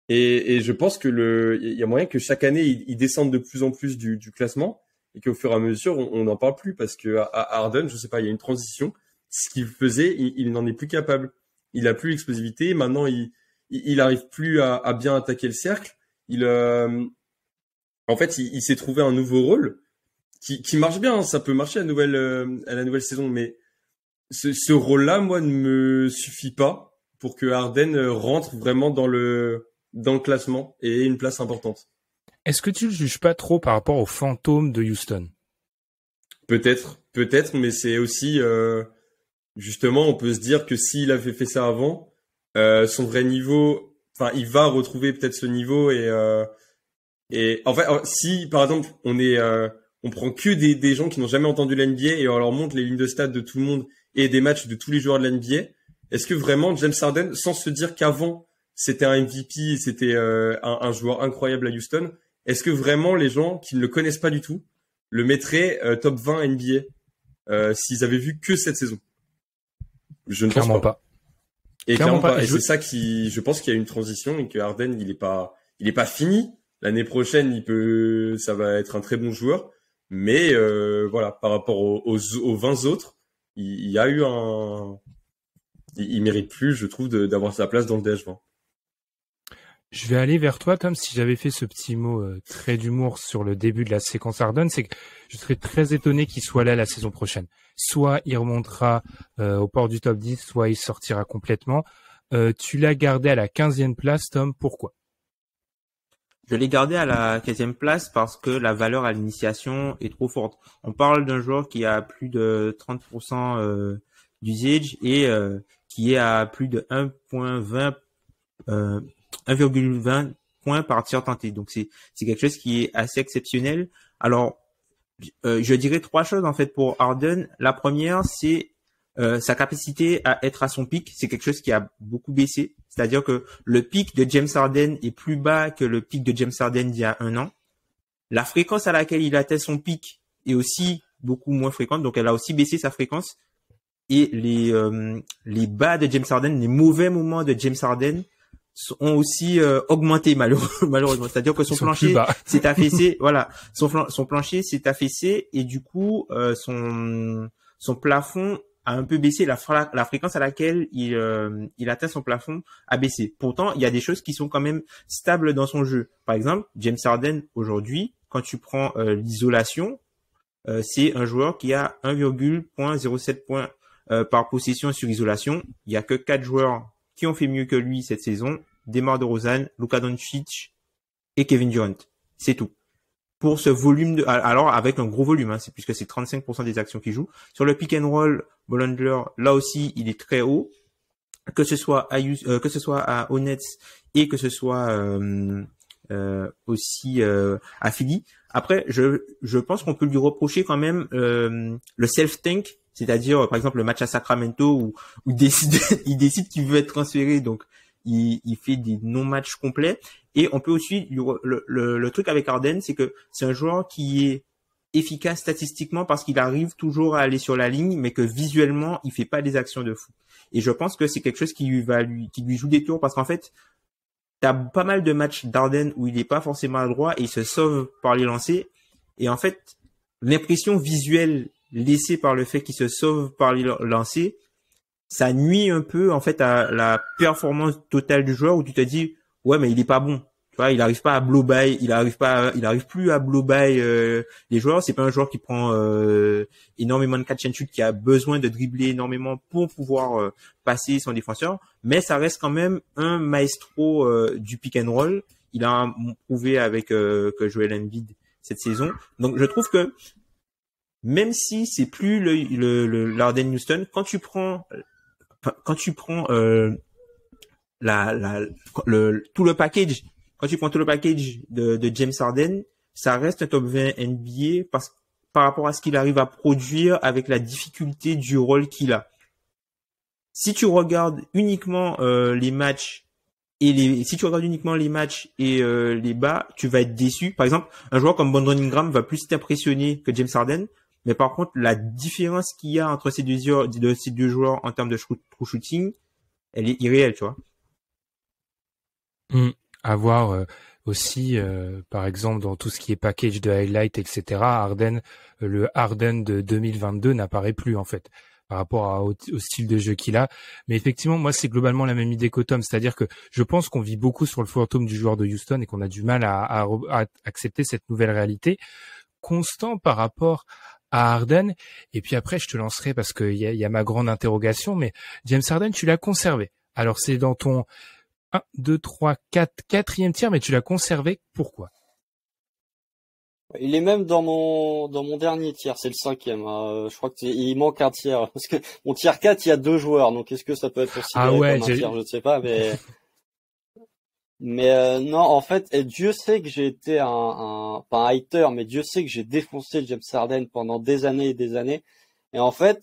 Et je pense que il y a moyen que chaque année, il descende de plus en plus du classement et qu'au fur et à mesure, on n'en parle plus parce que à Harden, je sais pas, il y a une transition. Ce qu'il faisait, il n'en est plus capable. Il a plus l'explosivité. Maintenant, il arrive plus à bien attaquer le cercle. En fait, il s'est trouvé un nouveau rôle qui marche bien. Hein. Ça peut marcher à la nouvelle saison, mais ce rôle-là, moi, ne me suffit pas pour que Harden rentre vraiment dans le classement et ait une place importante.
Est-ce que tu le juges pas trop par rapport aux fantômes de Houston?
Peut-être, mais c'est aussi justement, on peut se dire que s'il avait fait ça avant, son vrai niveau, enfin, il va retrouver peut-être ce niveau et en fait, si par exemple on prend que des gens qui n'ont jamais entendu la NBA et on leur montre les lignes de stats de tout le monde et des matchs de tous les joueurs de la NBA, est-ce que vraiment James Harden, sans se dire qu'avant c'était un MVP et c'était un joueur incroyable à Houston, est-ce que vraiment les gens qui ne le connaissent pas du tout le mettraient top 20 NBA s'ils avaient vu que cette saison? Je ne
Clairement
pense pas. Et
Clairement
clairement
pas.
pas. Et c'est ça je pense qu'il y a une transition et que Harden, il est pas fini. L'année prochaine, ça va être un très bon joueur. Mais voilà, par rapport aux 20 autres, il y a eu il mérite plus, je trouve, d'avoir sa place dans le DH20.
Je vais aller vers toi, Tom. Si j'avais fait ce petit mot trait d'humour sur le début de la séquence Harden, c'est que je serais très étonné qu'il soit là la saison prochaine. Soit il remontera au port du top 10, soit il sortira complètement. Tu l'as gardé à la 15e place, Tom. Pourquoi?
Je l'ai gardé à la 15e place parce que la valeur à l'initiation est trop forte. On parle d'un joueur qui a plus de 30% d'usage et qui est à plus de 1,20 points par tir tenté. Donc c'est quelque chose qui est assez exceptionnel. Alors je dirais trois choses en fait pour Harden. La première, c'est sa capacité à être à son pic. C'est quelque chose qui a beaucoup baissé. C'est-à-dire que le pic de James Harden est plus bas que le pic de James Harden d'il y a un an. La fréquence à laquelle il atteint son pic est aussi beaucoup moins fréquente. Donc elle a aussi baissé sa fréquence. Et les bas de James Harden, les mauvais moments de James Harden ont aussi augmenté malheureusement. C'est-à-dire que son plancher s'est affaissé. Voilà, son plancher s'est affaissé et du coup son plafond a un peu baissé. La fréquence à laquelle il atteint son plafond a baissé. Pourtant, il y a des choses qui sont quand même stables dans son jeu. Par exemple, James Harden aujourd'hui, quand tu prends l'isolation, c'est un joueur qui a 1,07 points par possession sur isolation. Il y a que 4 joueurs qui ont fait mieux que lui cette saison: DeMar DeRozan, Luka Doncic et Kevin Durant. C'est tout. Pour ce volume alors avec un gros volume, hein, c'est puisque c'est 35% des actions qu'il joue. Sur le pick and roll, Bollinger, là aussi, il est très haut. Que ce soit à Hornets et que ce soit aussi à Philly. Après, je pense qu'on peut lui reprocher quand même le self-tank, c'est-à-dire par exemple le match à Sacramento où il décide qu'il veut être transféré, donc il fait des non-matchs complets. Et on peut aussi le truc avec Harden, c'est que c'est un joueur qui est efficace statistiquement parce qu'il arrive toujours à aller sur la ligne, mais que visuellement il fait pas des actions de fou. Et je pense que c'est quelque chose qui lui joue des tours, parce qu'en fait t'as pas mal de matchs d'Harden où il est pas forcément à droit et il se sauve par les lancers. Et en fait, l'impression visuelle laissée par le fait qu'il se sauve par les lancers, ça nuit un peu en fait à la performance totale du joueur, où tu te dis ouais, mais il est pas bon. Tu vois, il arrive pas à blow by, il arrive plus à blow by les joueurs. C'est pas un joueur qui prend énormément de catch and shoot, qui a besoin de dribbler énormément pour pouvoir passer son défenseur, mais ça reste quand même un maestro du pick and roll. Il a prouvé avec que Joel Embiid cette saison. Donc je trouve que même si c'est plus le Harden Houston, quand tu prends tout le package, quand tu prends tout le package de James Harden, ça reste un top 20 NBA par rapport à ce qu'il arrive à produire avec la difficulté du rôle qu'il a. Si tu regardes uniquement les matchs et les bas, tu vas être déçu. Par exemple, un joueur comme Brandon Ingram va plus t'impressionner que James Harden, mais par contre, la différence qu'il y a entre ces deux joueurs en termes de true shooting, elle est irréelle, tu vois.
avoir aussi, par exemple, dans tout ce qui est package de highlight, etc., le Harden de 2022 n'apparaît plus, en fait, par rapport au style de jeu qu'il a. Mais effectivement, moi, c'est globalement la même idée qu'Autom, c'est-à-dire que je pense qu'on vit beaucoup sur le fantôme du joueur de Houston et qu'on a du mal à accepter cette nouvelle réalité. Constant par rapport à Harden. Et puis après, je te lancerai parce qu'il y a ma grande interrogation, mais James Harden, tu l'as conservé. Alors, c'est dans ton 1, 2, 3, 4, quatrième tiers, mais tu l'as conservé. Pourquoi?
Il est même dans mon dernier tiers, c'est le 5e. Hein. Je crois il manque un tiers. Parce que mon tiers 4, il y a 2 joueurs. Donc est-ce que ça peut être considéré comme un tiers? Je ne sais pas, mais non, en fait, et Dieu sait que j'ai été pas un hater, mais Dieu sait que j'ai défoncé James Harden pendant des années et des années. Et en fait,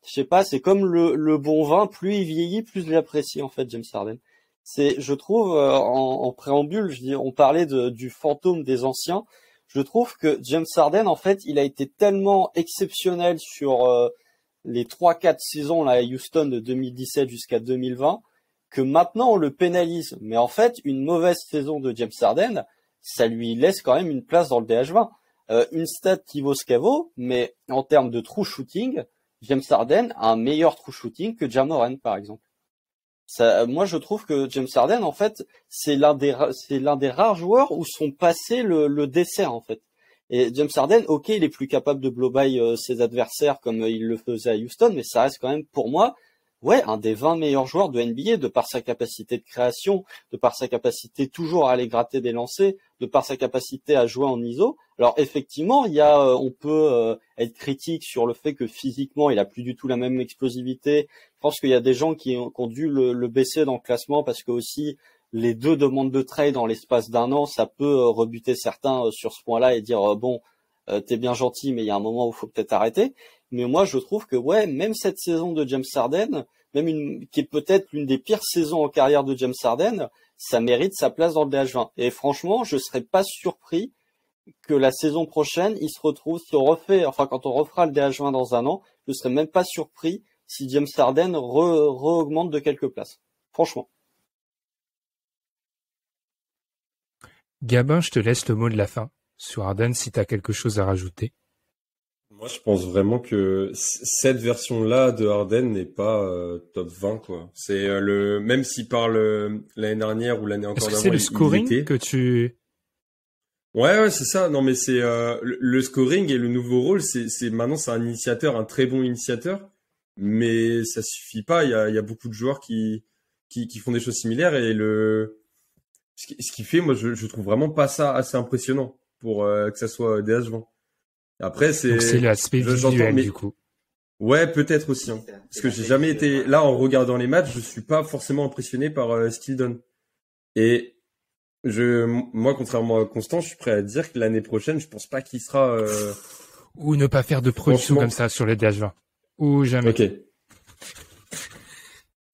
je sais pas, c'est comme le bon vin, plus il vieillit, plus je l'apprécie en fait, James Harden. Je trouve, en préambule, on parlait du fantôme des anciens. Je trouve que James Harden, en fait, il a été tellement exceptionnel sur les 3-4 saisons là à Houston de 2017 jusqu'à 2020 que maintenant on le pénalise. Mais en fait, une mauvaise saison de James Harden, ça lui laisse quand même une place dans le DH20. Une stat qui vaut ce qu'elle vaut, mais en termes de true shooting, James Harden a un meilleur true shooting que Ja Morant, par exemple. Moi, je trouve que James Harden, en fait, c'est l'un des rares joueurs où son passé le dessert, en fait. Et James Harden, ok, il est plus capable de blow by ses adversaires comme il le faisait à Houston, mais ça reste quand même, pour moi, ouais, un des 20 meilleurs joueurs de NBA de par sa capacité de création, de par sa capacité toujours à aller gratter des lancers, de par sa capacité à jouer en ISO. Alors effectivement, on peut être critique sur le fait que physiquement, il a plus du tout la même explosivité. Je pense qu'il y a des gens qui ont dû le baisser dans le classement parce que aussi les 2 demandes de trade dans l'espace d'un an, ça peut rebuter certains sur ce point-là et dire bon, t'es bien gentil, mais il y a un moment où il faut peut-être arrêter. Mais moi, je trouve que ouais, même cette saison de James Harden, qui est peut-être l'une des pires saisons en carrière de James Harden, ça mérite sa place dans le DH20. Et franchement, je serais pas surpris que la saison prochaine, il se retrouve, quand on refera le DH20 dans un an, je serais même pas surpris si James Harden augmente de quelques places. Franchement.
Gabin, je te laisse le mot de la fin sur Harden si tu as quelque chose à rajouter.
Moi, je pense vraiment que cette version-là de Harden n'est pas top 20, quoi. C'est même s'il parle l'année dernière ou l'année encore
d'avant. Est-ce que c'est
le
scoring que tu...
Ouais, c'est ça. Non, mais c'est le scoring et le nouveau rôle, maintenant c'est un initiateur, un très bon initiateur, mais ça suffit pas. Il y a beaucoup de joueurs qui font des choses similaires et ce qui fait, moi, je trouve vraiment pas ça assez impressionnant pour que ça soit DH20. Après,
Donc c'est l'aspect visuel, du coup.
Ouais, peut-être aussi. Hein. Parce que j'ai jamais été... Là, en regardant les matchs, je suis pas forcément impressionné par ce qu'il donne. Et moi, contrairement à Constant, je suis prêt à dire que l'année prochaine, je pense pas qu'il sera...
Ou ne pas faire de production comme ça sur les DH20. Ou jamais.
Ok.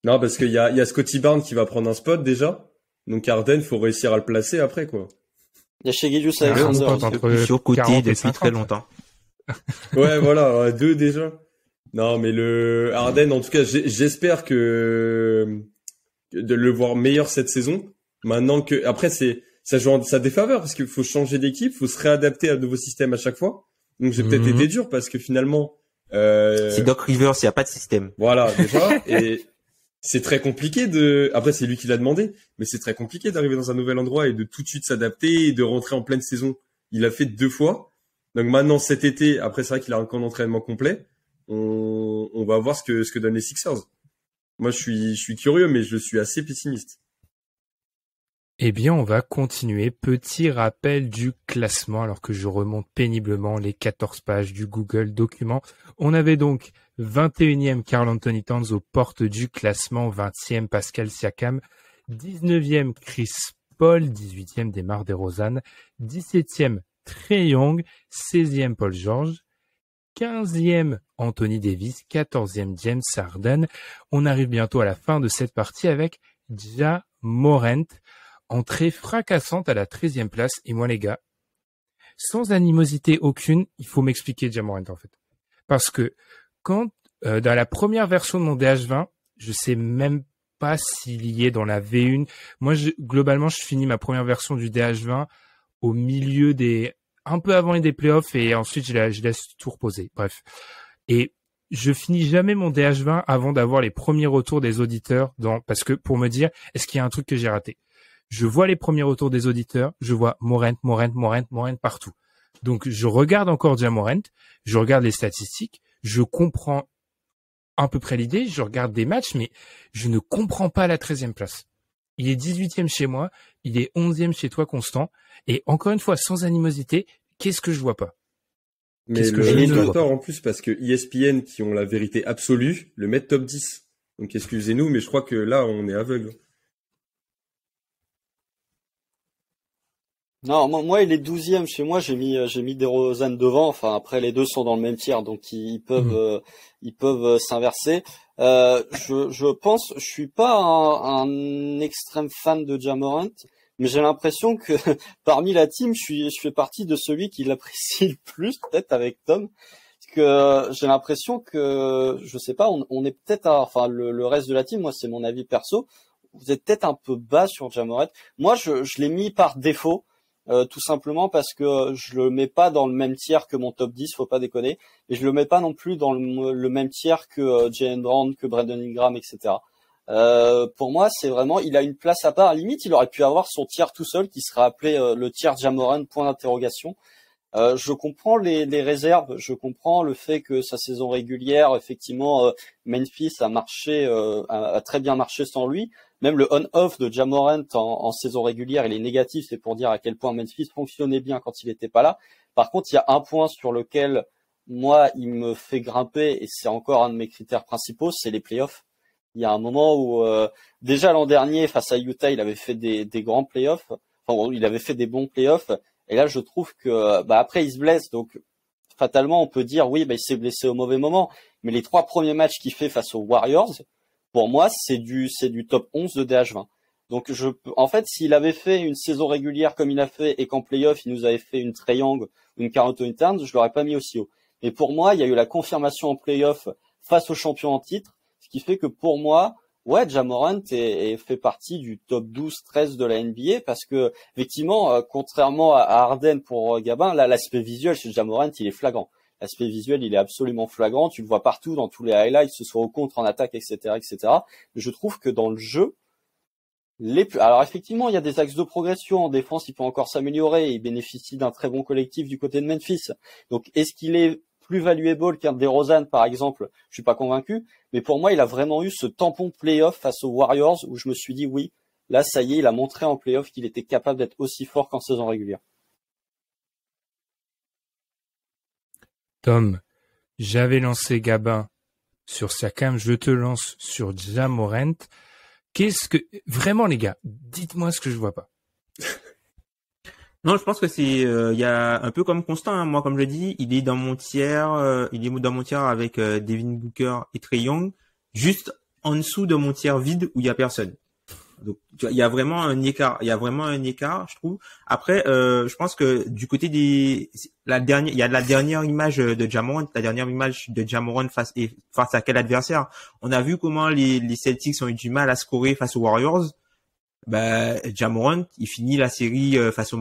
Non, parce qu'il y a Scotty Barnes qui va prendre un spot déjà. Donc Harden, faut réussir à le placer après, quoi.
Il y a Shai Gilgeous-Alexander
surcoté depuis très longtemps.
Ouais, voilà, 2 déjà. Non, mais le Harden, en tout cas, j'espère que de le voir meilleur cette saison. Maintenant que après ça joue en sa défaveur parce qu'il faut changer d'équipe, faut se réadapter à de nouveaux systèmes à chaque fois. Donc j'ai peut-être été dur parce que finalement
c'est Doc Rivers, il y a pas de système.
Voilà, déjà et c'est très compliqué après c'est lui qui l'a demandé, mais c'est très compliqué d'arriver dans un nouvel endroit et de tout de suite s'adapter et de rentrer en pleine saison. Il l'a fait 2 fois. Donc maintenant cet été, après c'est vrai qu'il a un camp d'entraînement complet. On va voir ce que donnent les Sixers. Moi je suis curieux mais je suis assez pessimiste.
Eh bien, on va continuer. Petit rappel du classement alors que je remonte péniblement les 14 pages du Google document. On avait donc 21e Karl Anthony Towns aux portes du classement, 20e Pascal Siakam, 19e Chris Paul, 18e DeMar DeRozan, 17e Trae Young, 16e Paul George, 15e Anthony Davis, 14e James Harden. On arrive bientôt à la fin de cette partie avec Ja Morant. Entrée fracassante à la 13e place. Et moi, les gars, sans animosité aucune, il faut m'expliquer Ja Morant, en fait. Parce que quand, dans la première version de mon DH20, je sais même pas s'il y est dans la V1. Moi, globalement, je finis ma première version du DH20 au milieu un peu avant des playoffs et ensuite je laisse tout reposer. Bref. Et je finis jamais mon DH20 avant d'avoir les premiers retours des auditeurs parce que pour me dire, est-ce qu'il y a un truc que j'ai raté? Je vois les premiers retours des auditeurs, je vois Morant partout. Donc, je regarde encore Ja Morant, je regarde les statistiques, je comprends à peu près l'idée, je regarde des matchs, mais je ne comprends pas la 13e place. Il est 18e chez moi, il est 11e chez toi, Constant, et encore une fois, sans animosité, qu'est-ce que je vois pas?
Mais le tort en plus, parce que ESPN, qui ont la vérité absolue, le met top 10. Donc excusez-nous, mais je crois que là, on est aveugle.
Non, moi, il est 12e chez moi. J'ai mis DeRozan devant. Enfin, après, les deux sont dans le même tiers, donc ils peuvent s'inverser. Je pense, je suis pas un extrême fan de Ja Morant, mais j'ai l'impression que parmi la team, je fais partie de celui qui l'apprécie le plus, peut-être avec Tom. Parce que j'ai l'impression que, je sais pas, on est peut-être, enfin, le reste de la team, moi, c'est mon avis perso. Vous êtes peut-être un peu bas sur Ja Morant. Moi, je l'ai mis par défaut. Tout simplement parce que je le mets pas dans le même tiers que mon top 10, faut pas déconner, et je le mets pas non plus dans le même tiers que Jaylen Brown, que Brandon Ingram, etc. Pour moi, c'est vraiment, il a une place à part. À la limite, il aurait pu avoir son tiers tout seul, qui serait appelé le tiers Ja Morant, point d'interrogation. Je comprends les réserves, je comprends le fait que sa saison régulière, effectivement, Memphis a marché, a très bien marché sans lui. Même le on-off de Ja Morant en saison régulière, il est négatif, c'est pour dire à quel point Memphis fonctionnait bien quand il n'était pas là. Par contre, il y a un point sur lequel, moi, il me fait grimper, et c'est encore un de mes critères principaux, c'est les playoffs. Il y a un moment où, déjà l'an dernier, face à Utah, il avait fait des grands playoffs, enfin, il avait fait des bons playoffs, et là, je trouve que, après, il se blesse, donc, fatalement, on peut dire, oui, il s'est blessé au mauvais moment, mais les 3 premiers matchs qu'il fait face aux Warriors, pour moi, c'est du top 11 de DH20. Donc, en fait, s'il avait fait une saison régulière comme il a fait et qu'en playoff, il nous avait fait une Trae Young ou une Karl Anthony Towns, je l'aurais pas mis aussi haut. Mais pour moi, il y a eu la confirmation en playoff face aux champions en titre, ce qui fait que pour moi, ouais, Ja Morant fait partie du top 12-13 de la NBA parce que, effectivement, contrairement à Harden pour Gabin, là, l'aspect visuel chez Ja Morant, il est flagrant. L'aspect visuel, il est absolument flagrant. Tu le vois partout dans tous les highlights, que ce soit au contre, en attaque, etc., etc. Mais je trouve que dans le jeu, alors effectivement, il y a des axes de progression. En défense, il peut encore s'améliorer. Il bénéficie d'un très bon collectif du côté de Memphis. Donc, est-ce qu'il est plus valuable qu'un DeRozan, par exemple? Je suis pas convaincu. Mais pour moi, il a vraiment eu ce tampon playoff face aux Warriors où je me suis dit, oui, là, ça y est, il a montré en playoff qu'il était capable d'être aussi fort qu'en saison régulière.
Tom, j'avais lancé Gabin sur Siakam, je te lance sur Ja Morant. Vraiment les gars, dites-moi ce que je vois pas.
Non, je pense que c'est il y a un peu comme Constant, hein. Moi, comme je le dis, il est dans mon tiers avec Devin Booker et Trae Young, juste en dessous de mon tiers vide où il y a personne. Donc il y a vraiment un écart, je trouve. Après je pense que du côté il y a la dernière image de Ja Morant, face à quel adversaire? On a vu comment les Celtics ont eu du mal à scorer face aux Warriors. Ja Morant, il finit la série face aux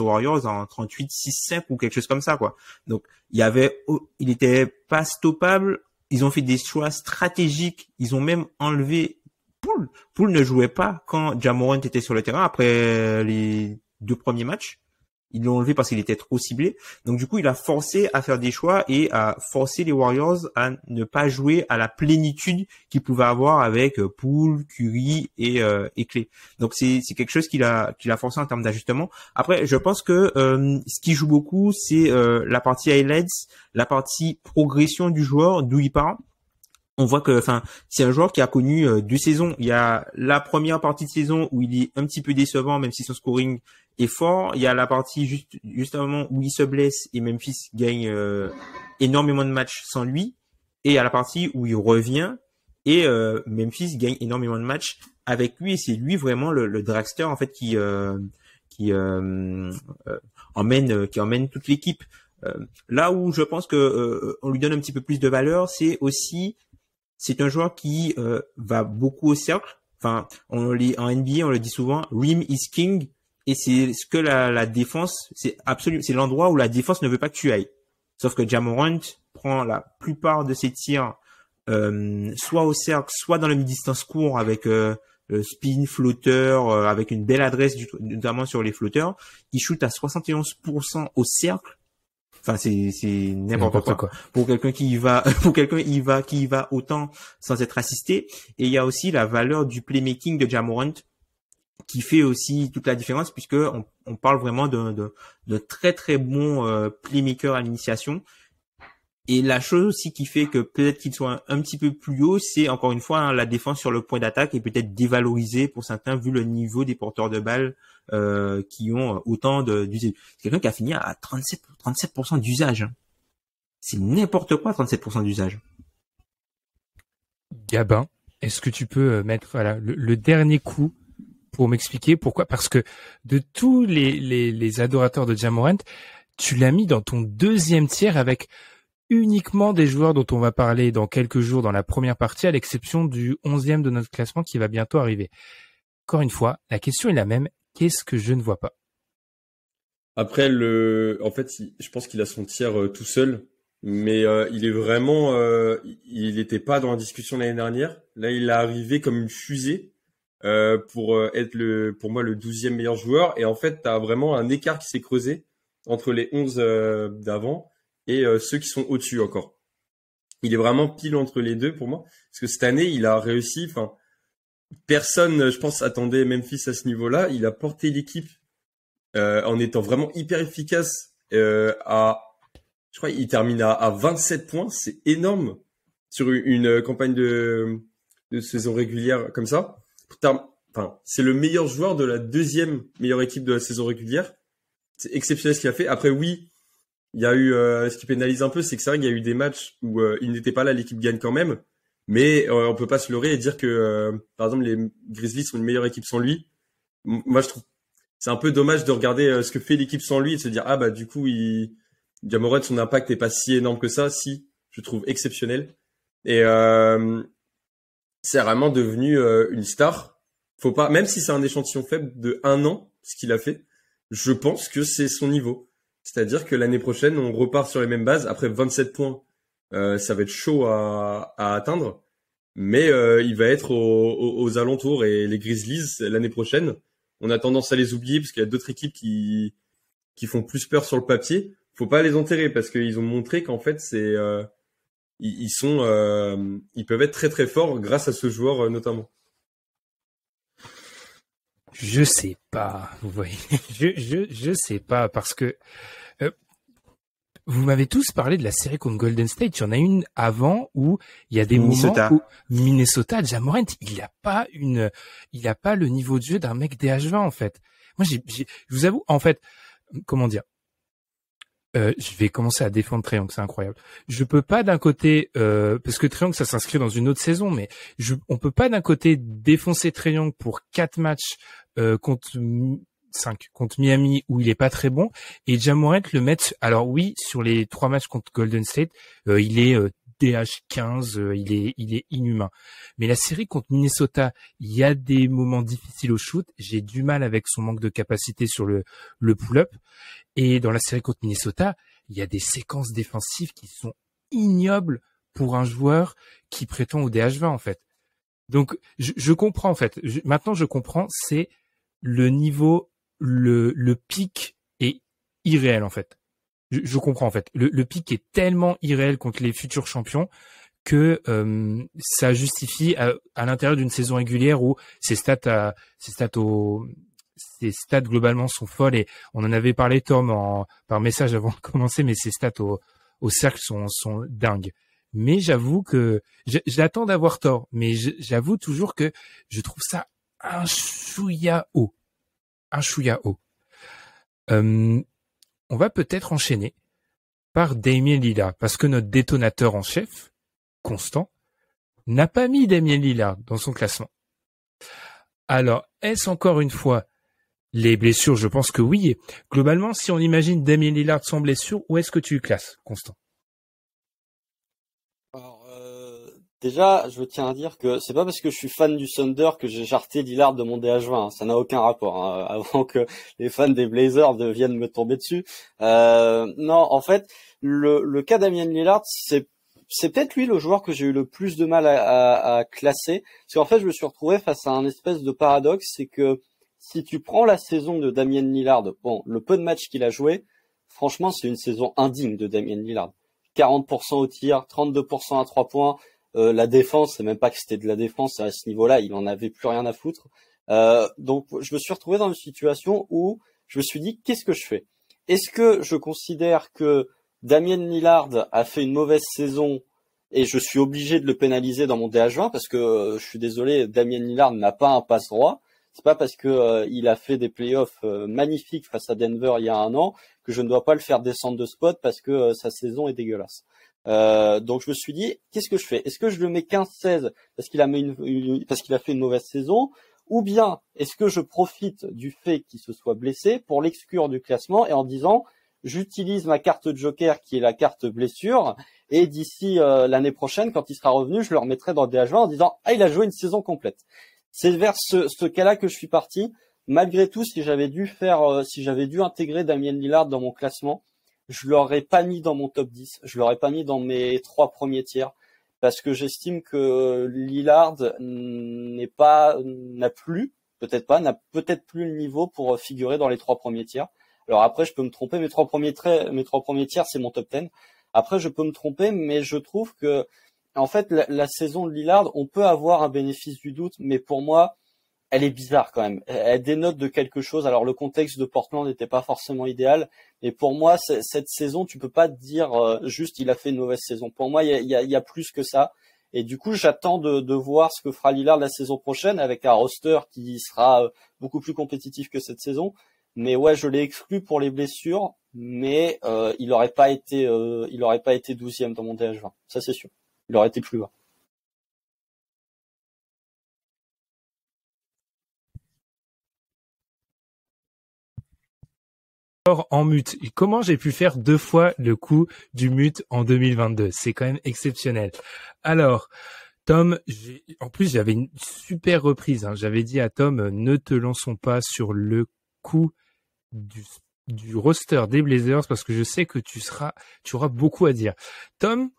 Warriors en 38-6-5 ou quelque chose comme ça, quoi. Donc il était pas stoppable. Ils ont fait des choix stratégiques. Ils ont même enlevé Poole ne jouait pas quand Ja Morant était sur le terrain après les 2 premiers matchs. Ils l'ont enlevé parce qu'il était trop ciblé. Donc du coup, il a forcé à faire des choix et à forcer les Warriors à ne pas jouer à la plénitude qu'ils pouvaient avoir avec Poole, Curry et Clay. Donc c'est quelque chose qu'il a forcé en termes d'ajustement. Après, je pense que ce qui joue beaucoup, c'est la partie highlights, la partie progression du joueur, d'où il part. On voit que, c'est un joueur qui a connu 2 saisons. Il y a la première partie de saison où il est un petit peu décevant, même si son scoring est fort. Il y a la partie juste avant où il se blesse et Memphis gagne énormément de matchs sans lui. Et il y a la partie où il revient et Memphis gagne énormément de matchs avec lui. Et c'est lui vraiment le dragster en fait qui emmène toute l'équipe. Là où je pense que on lui donne un petit peu plus de valeur, c'est aussi c'est un joueur qui va beaucoup au cercle. Enfin, en NBA, on le dit souvent, rim is king, et c'est ce que la défense, c'est l'endroit où la défense ne veut pas que tu ailles. Sauf que Ja Morant prend la plupart de ses tirs soit au cercle, soit dans la mi-distance court avec spin, flotteur, avec une belle adresse, notamment sur les flotteurs. Il shoot à 71% au cercle. Enfin, c'est n'importe quoi. Pour quelqu'un qui y va, qui y va autant sans être assisté. Et il y a aussi la valeur du playmaking de Ja Morant qui fait aussi toute la différence, puisque on parle vraiment de très très bon playmaker à l'initiation. Et la chose aussi qui fait que peut-être qu'il soit un petit peu plus haut, c'est encore une fois la défense sur le point d'attaque est peut-être dévalorisée pour certains vu le niveau des porteurs de balles qui ont autant d'usage. C'est quelqu'un qui a fini à 37% d'usage. C'est n'importe quoi, 37% d'usage.
Gabin, est-ce que tu peux mettre le dernier coup pour m'expliquer pourquoi? Parce que de tous les adorateurs de Ja Morant, tu l'as mis dans ton deuxième tiers avec uniquement des joueurs dont on va parler dans quelques jours dans la première partie, à l'exception du 11e de notre classement qui va bientôt arriver. Encore une fois, la question est la même. Qu'est-ce que je ne vois pas?
Après, en fait, je pense qu'il a son tiers tout seul, mais il est vraiment, il n'était pas dans la discussion l'année dernière. Là, il est arrivé comme une fusée pour être pour moi le 12e meilleur joueur. Et en fait, t'as vraiment un écart qui s'est creusé entre les 11 d'avant et ceux qui sont au-dessus encore. Il est vraiment pile entre les deux pour moi, parce que cette année, il a réussi. Enfin, personne, je pense, attendait Memphis à ce niveau-là. Il a porté l'équipe en étant vraiment hyper efficace. Je crois, il termine à 27 points, c'est énorme sur une campagne de saison régulière comme ça. Enfin, c'est le meilleur joueur de la deuxième meilleure équipe de la saison régulière. C'est exceptionnel ce qu'il a fait. Après, oui. Il y a eu ce qui pénalise un peu, c'est que c'est vrai qu'il y a eu des matchs où il n'était pas là, l'équipe gagne quand même, mais on peut pas se leurrer et dire que par exemple les Grizzlies sont une meilleure équipe sans lui. Moi je trouve c'est un peu dommage de regarder ce que fait l'équipe sans lui et de se dire ah bah du coup Ja Morant, son impact n'est pas si énorme que ça. Si, je trouve exceptionnel et c'est vraiment devenu une star. Faut pas, même si c'est un échantillon faible de 1 an, ce qu'il a fait, je pense que c'est son niveau. C'est-à-dire que l'année prochaine, on repart sur les mêmes bases. Après 27 points, ça va être chaud à atteindre. Mais il va être aux alentours. Et les Grizzlies, l'année prochaine, on a tendance à les oublier parce qu'il y a d'autres équipes qui font plus peur sur le papier. Faut pas les enterrer parce qu'ils ont montré qu'en fait, ils peuvent être très très forts grâce à ce joueur notamment.
Je sais pas, vous voyez. Je sais pas parce que vous m'avez tous parlé de la série contre Golden State. Il y en a une avant où il y a des moments où Minnesota, Ja Morant, il a pas le niveau de jeu d'un mec DH20 en fait. Moi, je vous avoue, en fait, comment dire. Je vais commencer à défendre Trae Young, c'est incroyable. Je peux pas d'un côté, parce que Trae Young ça s'inscrit dans une autre saison, mais on peut pas d'un côté défoncer Trae Young pour 4 matchs contre 5 contre Miami où il est pas très bon et Ja Morant le mettre. Alors oui, sur les 3 matchs contre Golden State, il est DH15, il est inhumain. Mais la série contre Minnesota, il y a des moments difficiles au shoot. J'ai du mal avec son manque de capacité sur le pull-up. Et dans la série contre Minnesota, il y a des séquences défensives qui sont ignobles pour un joueur qui prétend au DH20 en fait. Donc je comprends en fait. Maintenant je comprends, c'est le niveau, le pic est irréel en fait. Je comprends en fait. Le pic est tellement irréel contre les futurs champions que ça justifie à l'intérieur d'une saison régulière où ses stats globalement sont folles et on en avait parlé Tom par message avant de commencer, mais ses stats au cercle sont dingues. Mais j'avoue que j'attends d'avoir tort, mais j'avoue toujours que je trouve ça un chouïa haut. On va peut-être enchaîner par Damian Lillard parce que notre détonateur en chef, Constant, n'a pas mis Damian Lillard dans son classement. Alors, est-ce encore une fois les blessures? Je pense que oui. Globalement, si on imagine Damian Lillard sans blessure, où est-ce que tu le classes, Constant?
Alors, Déjà, je tiens à dire que c'est pas parce que je suis fan du Thunder que j'ai jarté Lillard de mon DH20. Ça n'a aucun rapport, hein, avant que les fans des Blazers viennent me tomber dessus. Non, en fait, le cas Damian Lillard, c'est peut-être lui le joueur que j'ai eu le plus de mal à classer. Parce qu'en fait, je me suis retrouvé face à un espèce de paradoxe, c'est que si tu prends la saison de Damian Lillard, bon, le peu de matchs qu'il a joué, franchement, c'est une saison indigne de Damian Lillard. 40% au tir, 32% à 3 points. La défense, c'est même pas que c'était de la défense à ce niveau-là, il en avait plus rien à foutre. Donc je me suis retrouvé dans une situation où je me suis dit, qu'est-ce que je fais? Est-ce que je considère que Damian Lillard a fait une mauvaise saison et je suis obligé de le pénaliser dans mon DH20 parce que je suis désolé, Damian Lillard n'a pas un passe droit. C'est pas parce que il a fait des playoffs magnifiques face à Denver il y a un an que je ne dois pas le faire descendre de spot parce que sa saison est dégueulasse. Donc je me suis dit, qu'est-ce que je fais? Est-ce que je le mets 15-16 parce qu'il a fait une mauvaise saison, ou bien est-ce que je profite du fait qu'il se soit blessé pour l'exclure du classement et en disant, j'utilise ma carte de joker qui est la carte blessure et d'ici l'année prochaine, quand il sera revenu, je le remettrai dans le DH20 en disant, ah, il a joué une saison complète. C'est vers ce cas-là que je suis parti. Malgré tout, si j'avais dû intégrer Damian Lillard dans mon classement, je l'aurais pas mis dans mon top 10, je l'aurais pas mis dans mes 3 premiers tiers, parce que j'estime que Lillard n'a peut-être plus le niveau pour figurer dans les 3 premiers tiers. Alors après, je peux me tromper, mes trois premiers tiers, c'est mon top 10. Après, je peux me tromper, mais je trouve que, en fait, la saison de Lillard, on peut avoir un bénéfice du doute, mais pour moi, elle est bizarre quand même. Elle dénote de quelque chose. Alors le contexte de Portland n'était pas forcément idéal, mais pour moi cette saison, tu peux pas te dire juste il a fait une mauvaise saison. Pour moi, il y a plus que ça. Et du coup, j'attends de voir ce que fera Lillard la saison prochaine avec un roster qui sera beaucoup plus compétitif que cette saison. Mais ouais, je l'ai exclu pour les blessures, mais il aurait pas été 12e dans mon DH20. Ça c'est sûr. Il aurait été plus bas.
En mute. Comment j'ai pu faire 2 fois le coup du mute en 2022? C'est quand même exceptionnel. Alors, Tom, en plus j'avais une super reprise. Hein. J'avais dit à Tom, ne te lançons pas sur le coup du roster des Blazers parce que je sais que tu auras beaucoup à dire. Tom,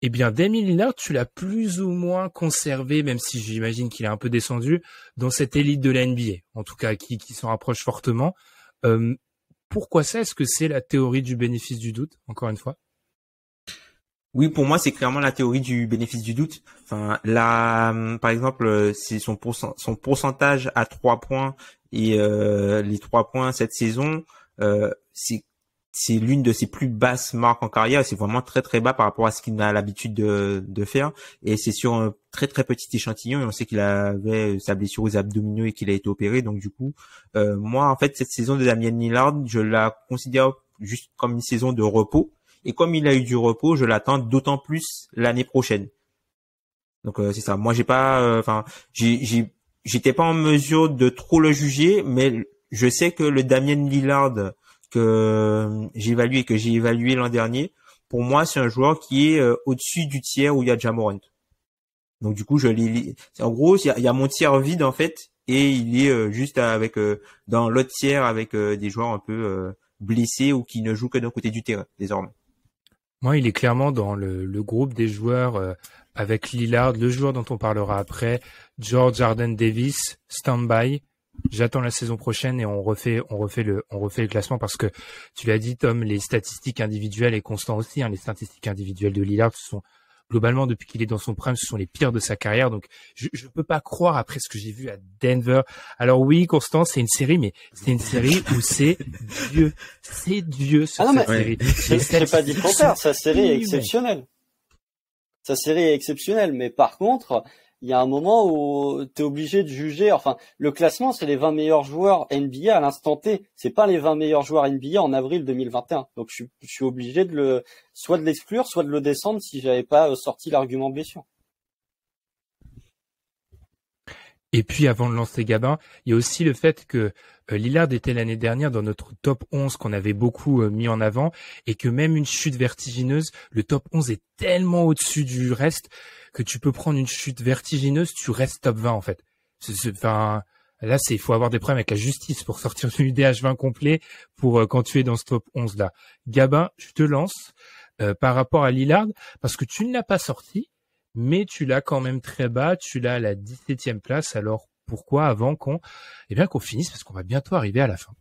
eh bien, Damian Lillard, tu l'as plus ou moins conservé, même si j'imagine qu'il est un peu descendu, dans cette élite de la NBA. En tout cas, qui s'en rapproche fortement. Pourquoi ça? Est-ce que c'est la théorie du bénéfice du doute, encore une fois?
Oui, pour moi, c'est clairement la théorie du bénéfice du doute. Enfin, là, par exemple, c'est son pourcentage à 3 points et les 3 points cette saison, c'est l'une de ses plus basses marques en carrière. C'est vraiment très très bas par rapport à ce qu'il a l'habitude de faire. Et c'est sur un très très petit échantillon. Et on sait qu'il avait sa blessure aux abdominaux et qu'il a été opéré. Donc du coup, moi en fait cette saison de Damian Lillard, je la considère juste comme une saison de repos. Et comme il a eu du repos, je l'attends d'autant plus l'année prochaine. Donc c'est ça. Moi j'étais pas en mesure de trop le juger, mais je sais que le Damian Lillard que j'évalue et que j'ai évalué l'an dernier, pour moi c'est un joueur qui est au-dessus du tiers où il y a Ja Morant. Donc du coup en gros il y a mon tiers vide en fait et il est juste avec dans l'autre tiers avec des joueurs un peu blessés ou qui ne jouent que d'un côté du terrain désormais.
Moi, il est clairement dans le groupe des joueurs avec Lillard, le joueur dont on parlera après, George Harden Davis, stand-by. J'attends la saison prochaine et on refait le classement parce que tu l'as dit, Tom, les statistiques individuelles et Constant aussi, hein, les statistiques individuelles de Lillard sont globalement depuis qu'il est dans son prime, ce sont les pires de sa carrière. Donc, je peux pas croire après ce que j'ai vu à Denver. Alors oui, Constant, c'est une série, mais c'est une série où c'est Dieu sur cette série.
J'ai pas dit le contraire. Sa série est exceptionnelle. Sa série est exceptionnelle, mais par contre, il y a un moment où tu es obligé de juger. Enfin, le classement, c'est les 20 meilleurs joueurs NBA à l'instant T. C'est pas les 20 meilleurs joueurs NBA en avril 2021. Donc, je suis obligé soit de l'exclure, soit de le descendre si j'avais pas sorti l'argument blessure.
Et puis avant de lancer Gabin, il y a aussi le fait que Lillard était l'année dernière dans notre top 11 qu'on avait beaucoup mis en avant et que même une chute vertigineuse, le top 11 est tellement au-dessus du reste que tu peux prendre une chute vertigineuse, tu restes top 20 en fait. Enfin, là, il faut avoir des problèmes avec la justice pour sortir du DH20 complet pour quand tu es dans ce top 11 là. Gabin, je te lance par rapport à Lillard parce que tu ne l'as pas sorti. Mais tu l'as quand même très bas, tu l'as à la 17e place, alors pourquoi avant qu'on finisse, parce qu'on va bientôt arriver à la fin.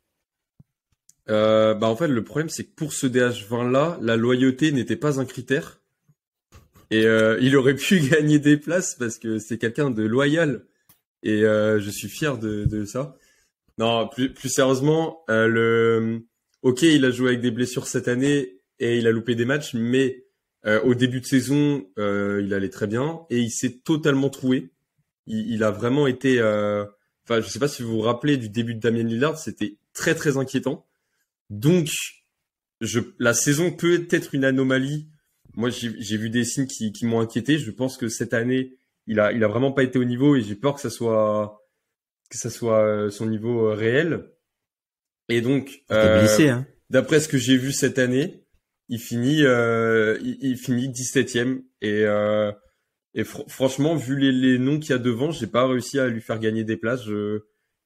En fait, le problème, c'est que pour ce DH20-là, la loyauté n'était pas un critère. Et il aurait pu gagner des places parce que c'est quelqu'un de loyal. Et je suis fier de ça. Non, plus sérieusement, ok, il a joué avec des blessures cette année et il a loupé des matchs, mais au début de saison, il allait très bien et il s'est totalement troué. Il a vraiment été... je sais pas si vous vous rappelez du début de Damian Lillard, c'était très très inquiétant. Donc, la saison peut être une anomalie. Moi, j'ai vu des signes qui m'ont inquiété. Je pense que cette année, il a vraiment pas été au niveau et j'ai peur que ça soit son niveau réel. Et donc,
blessé, hein.
D'après ce que j'ai vu cette année, il finit 17e et franchement, vu les noms qu'il y a devant, j'ai pas réussi à lui faire gagner des places.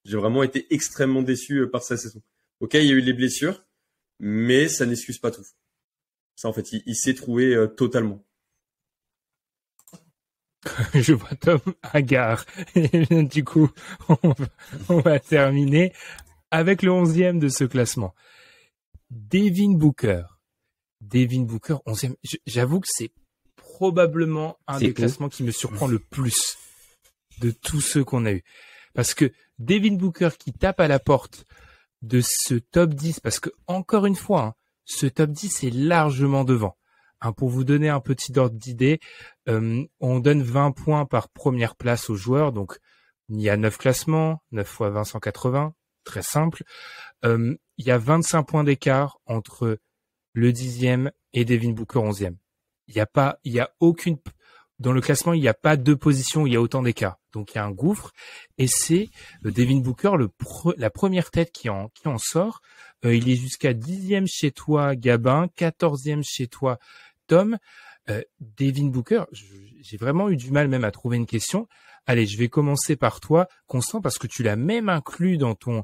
J'ai vraiment été extrêmement déçu par sa saison. Ok, il y a eu les blessures, mais ça n'excuse pas tout. Ça, en fait, il s'est trouvé totalement.
Je vois Tom hagard. Du coup, on va terminer avec le 11e de ce classement. Devin Booker, 11e. J'avoue que c'est probablement un des classements qui me surprend le plus de tous ceux qu'on a eu. Parce que Devin Booker qui tape à la porte de ce top 10, parce que encore une fois, hein, ce top 10 est largement devant. Hein, pour vous donner un petit ordre d'idée, on donne 20 points par première place aux joueurs. Donc, il y a 9 classements, 9 fois 20, 180. Très simple. Il y a 25 points d'écart entre le 10e et Devin Booker 11e. Il y a aucune, dans le classement, il n'y a pas deux positions où il y a autant d'écart. Donc, il y a un gouffre et c'est Devin Booker, la première tête qui en sort. Il est jusqu'à 10e chez toi, Gabin, 14e chez toi, Tom. Devin Booker, j'ai vraiment eu du mal même à trouver une question. Allez, je vais commencer par toi, Constant, parce que tu l'as même inclus dans ton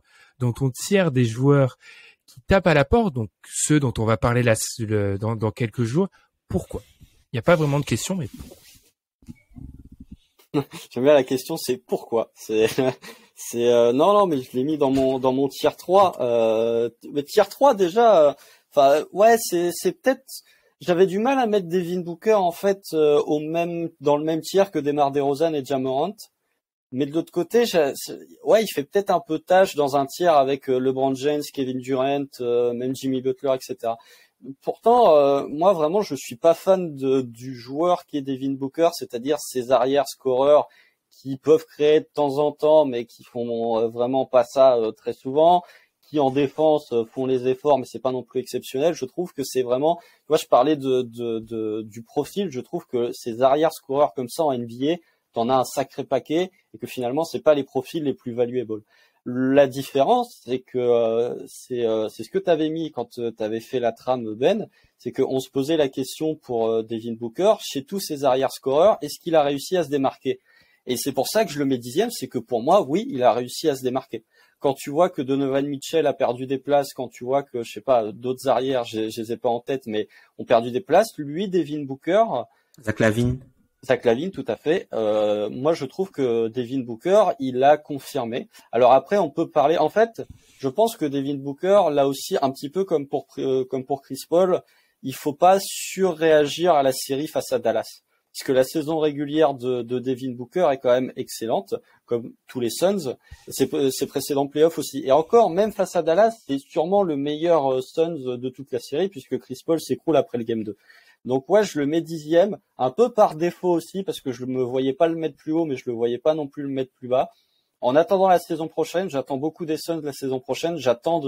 tiers des joueurs qui tapent à la porte, donc ceux dont on va parler dans quelques jours. Pourquoi? Il n'y a pas vraiment de question, mais pourquoi?
J'aime bien la question, c'est pourquoi. Non, mais je l'ai mis dans mon tier 3. Mais tier 3 déjà. C'est peut-être. J'avais du mal à mettre Devin Booker en fait dans le même tiers que DeMar DeRozan et Ja Morant. Mais de l'autre côté, il fait peut-être un peu tâche dans un tiers avec LeBron James, Kevin Durant, même Jimmy Butler, etc. Pourtant, moi vraiment, je suis pas fan du joueur qui est Devin Booker, c'est-à-dire ces arrières scoreurs qui peuvent créer de temps en temps, mais qui font vraiment pas ça très souvent, qui en défense font les efforts, mais c'est pas non plus exceptionnel. Je trouve que c'est vraiment, moi je parlais du profil, je trouve que ces arrières scoreurs comme ça en NBA, t'en as un sacré paquet et que finalement c'est pas les profils les plus valuables. La différence, c'est que c'est ce que tu avais mis quand tu avais fait la trame Ben, c'est qu'on se posait la question pour Devin Booker, chez tous ces arrière scoreurs, est-ce qu'il a réussi à se démarquer? Et c'est pour ça que je le mets 10e, c'est que pour moi, oui, il a réussi à se démarquer. Quand tu vois que Donovan Mitchell a perdu des places, quand tu vois que, je sais pas, d'autres arrières, je les ai pas en tête, mais ont perdu des places, lui, Devin Booker...
Zach Lavine,
tout à fait. Moi, je trouve que Devin Booker, il a confirmé. Alors après, on peut parler... En fait, je pense que Devin Booker, là aussi, un petit peu comme pour Chris Paul, il faut pas surréagir à la série face à Dallas. Parce que la saison régulière de Devin Booker est quand même excellente, comme tous les Suns, ses précédents playoffs aussi. Et encore, même face à Dallas, c'est sûrement le meilleur Suns de toute la série, puisque Chris Paul s'écroule après le Game 2. Donc ouais, je le mets 10e, un peu par défaut aussi, parce que je me voyais pas le mettre plus haut, mais je le voyais pas non plus le mettre plus bas. En attendant la saison prochaine, j'attends beaucoup des Suns la saison prochaine, j'attends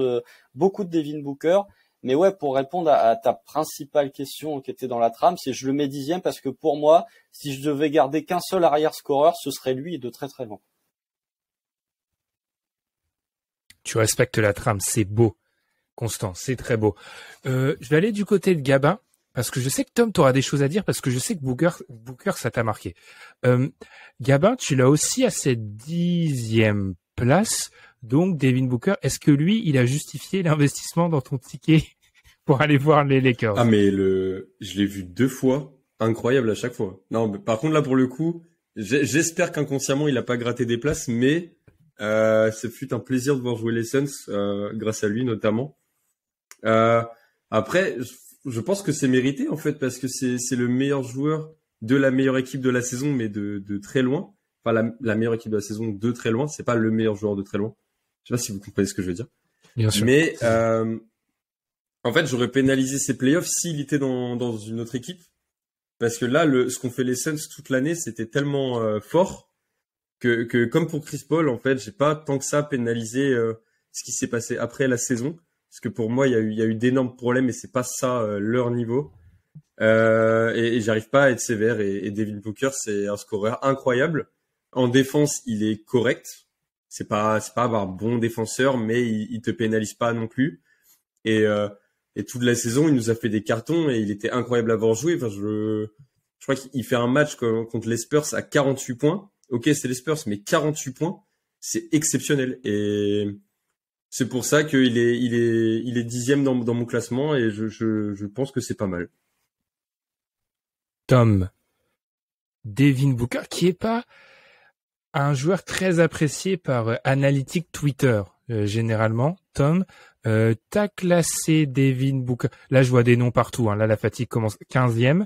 beaucoup de Devin Booker. Mais ouais, pour répondre à ta principale question qui était dans la trame, c'est je le mets 10e parce que pour moi, si je devais garder qu'un seul arrière scoreur, ce serait lui et de très très loin.
Tu respectes la trame, c'est beau. Constant, c'est très beau. Je vais aller du côté de Gabin, parce que je sais que Tom, tu auras des choses à dire, parce que je sais que Booker, ça t'a marqué. Gabin, tu l'as aussi à cette 10e place. Donc, Devin Booker, est-ce que lui, il a justifié l'investissement dans ton ticket pour aller voir les Lakers?
Ah, mais je l'ai vu 2 fois. Incroyable à chaque fois. Non, mais par contre, là, pour le coup, j'espère qu'inconsciemment, il a pas gratté des places, mais ce fut un plaisir de voir jouer les Suns, grâce à lui, notamment. Après, je pense que c'est mérité, en fait, parce que c'est le meilleur joueur de la meilleure équipe de la saison, mais de très loin. Enfin, la meilleure équipe de la saison de très loin. C'est pas le meilleur joueur de très loin. Je sais pas si vous comprenez ce que je veux dire.
Bien sûr.
Mais, en fait, j'aurais pénalisé ses playoffs s'il était dans une autre équipe. Parce que là, ce qu'ont fait les Suns toute l'année, c'était tellement fort que comme pour Chris Paul, en fait, j'ai pas tant que ça pénalisé ce qui s'est passé après la saison. Parce que pour moi, il y a eu d'énormes problèmes et c'est pas ça leur niveau. Et j'arrive pas à être sévère. Et Devin Booker, c'est un scoreur incroyable. En défense, il est correct. C'est pas avoir bon défenseur, mais il te pénalise pas non plus. Et toute la saison, il nous a fait des cartons et il était incroyable à voir jouer. Enfin, je crois qu'il fait un match contre les Spurs à 48 points. Ok, c'est les Spurs, mais 48 points, c'est exceptionnel. Et c'est pour ça qu'il est 10e dans mon classement et je pense que c'est pas mal.
Tom, Devin Booker, qui est pas un joueur très apprécié par Analytics Twitter, généralement. Tom, t'as classé Devin Booker. Là, je vois des noms partout. Là, la fatigue commence 15e.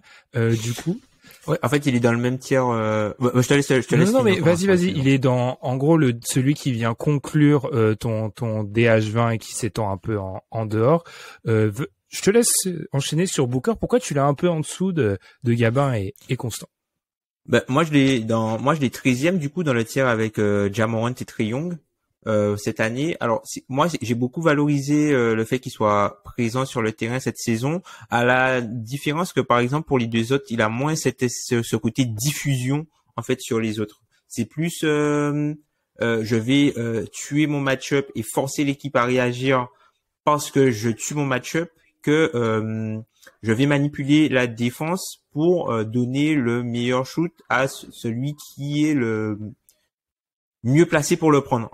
Du coup.
Ouais, en fait, il est dans le même tiers. Je te laisse.
Non, mais vas-y. Il est dans, en gros, celui qui vient conclure ton DH20 et qui s'étend un peu en dehors. Je te laisse enchaîner sur Booker. Pourquoi tu l'as un peu en dessous de Gabin et Constant?
Moi je l'ai 13e du coup dans le tiers avec Ja Morant et Trae Young cette année. Alors moi j'ai beaucoup valorisé le fait qu'il soit présent sur le terrain cette saison, à la différence que par exemple pour les deux autres, il a moins ce côté diffusion en fait sur les autres. C'est plus je vais tuer mon match-up et forcer l'équipe à réagir parce que je tue mon match-up que je vais manipuler la défense pour donner le meilleur shoot à celui qui est le mieux placé pour le prendre.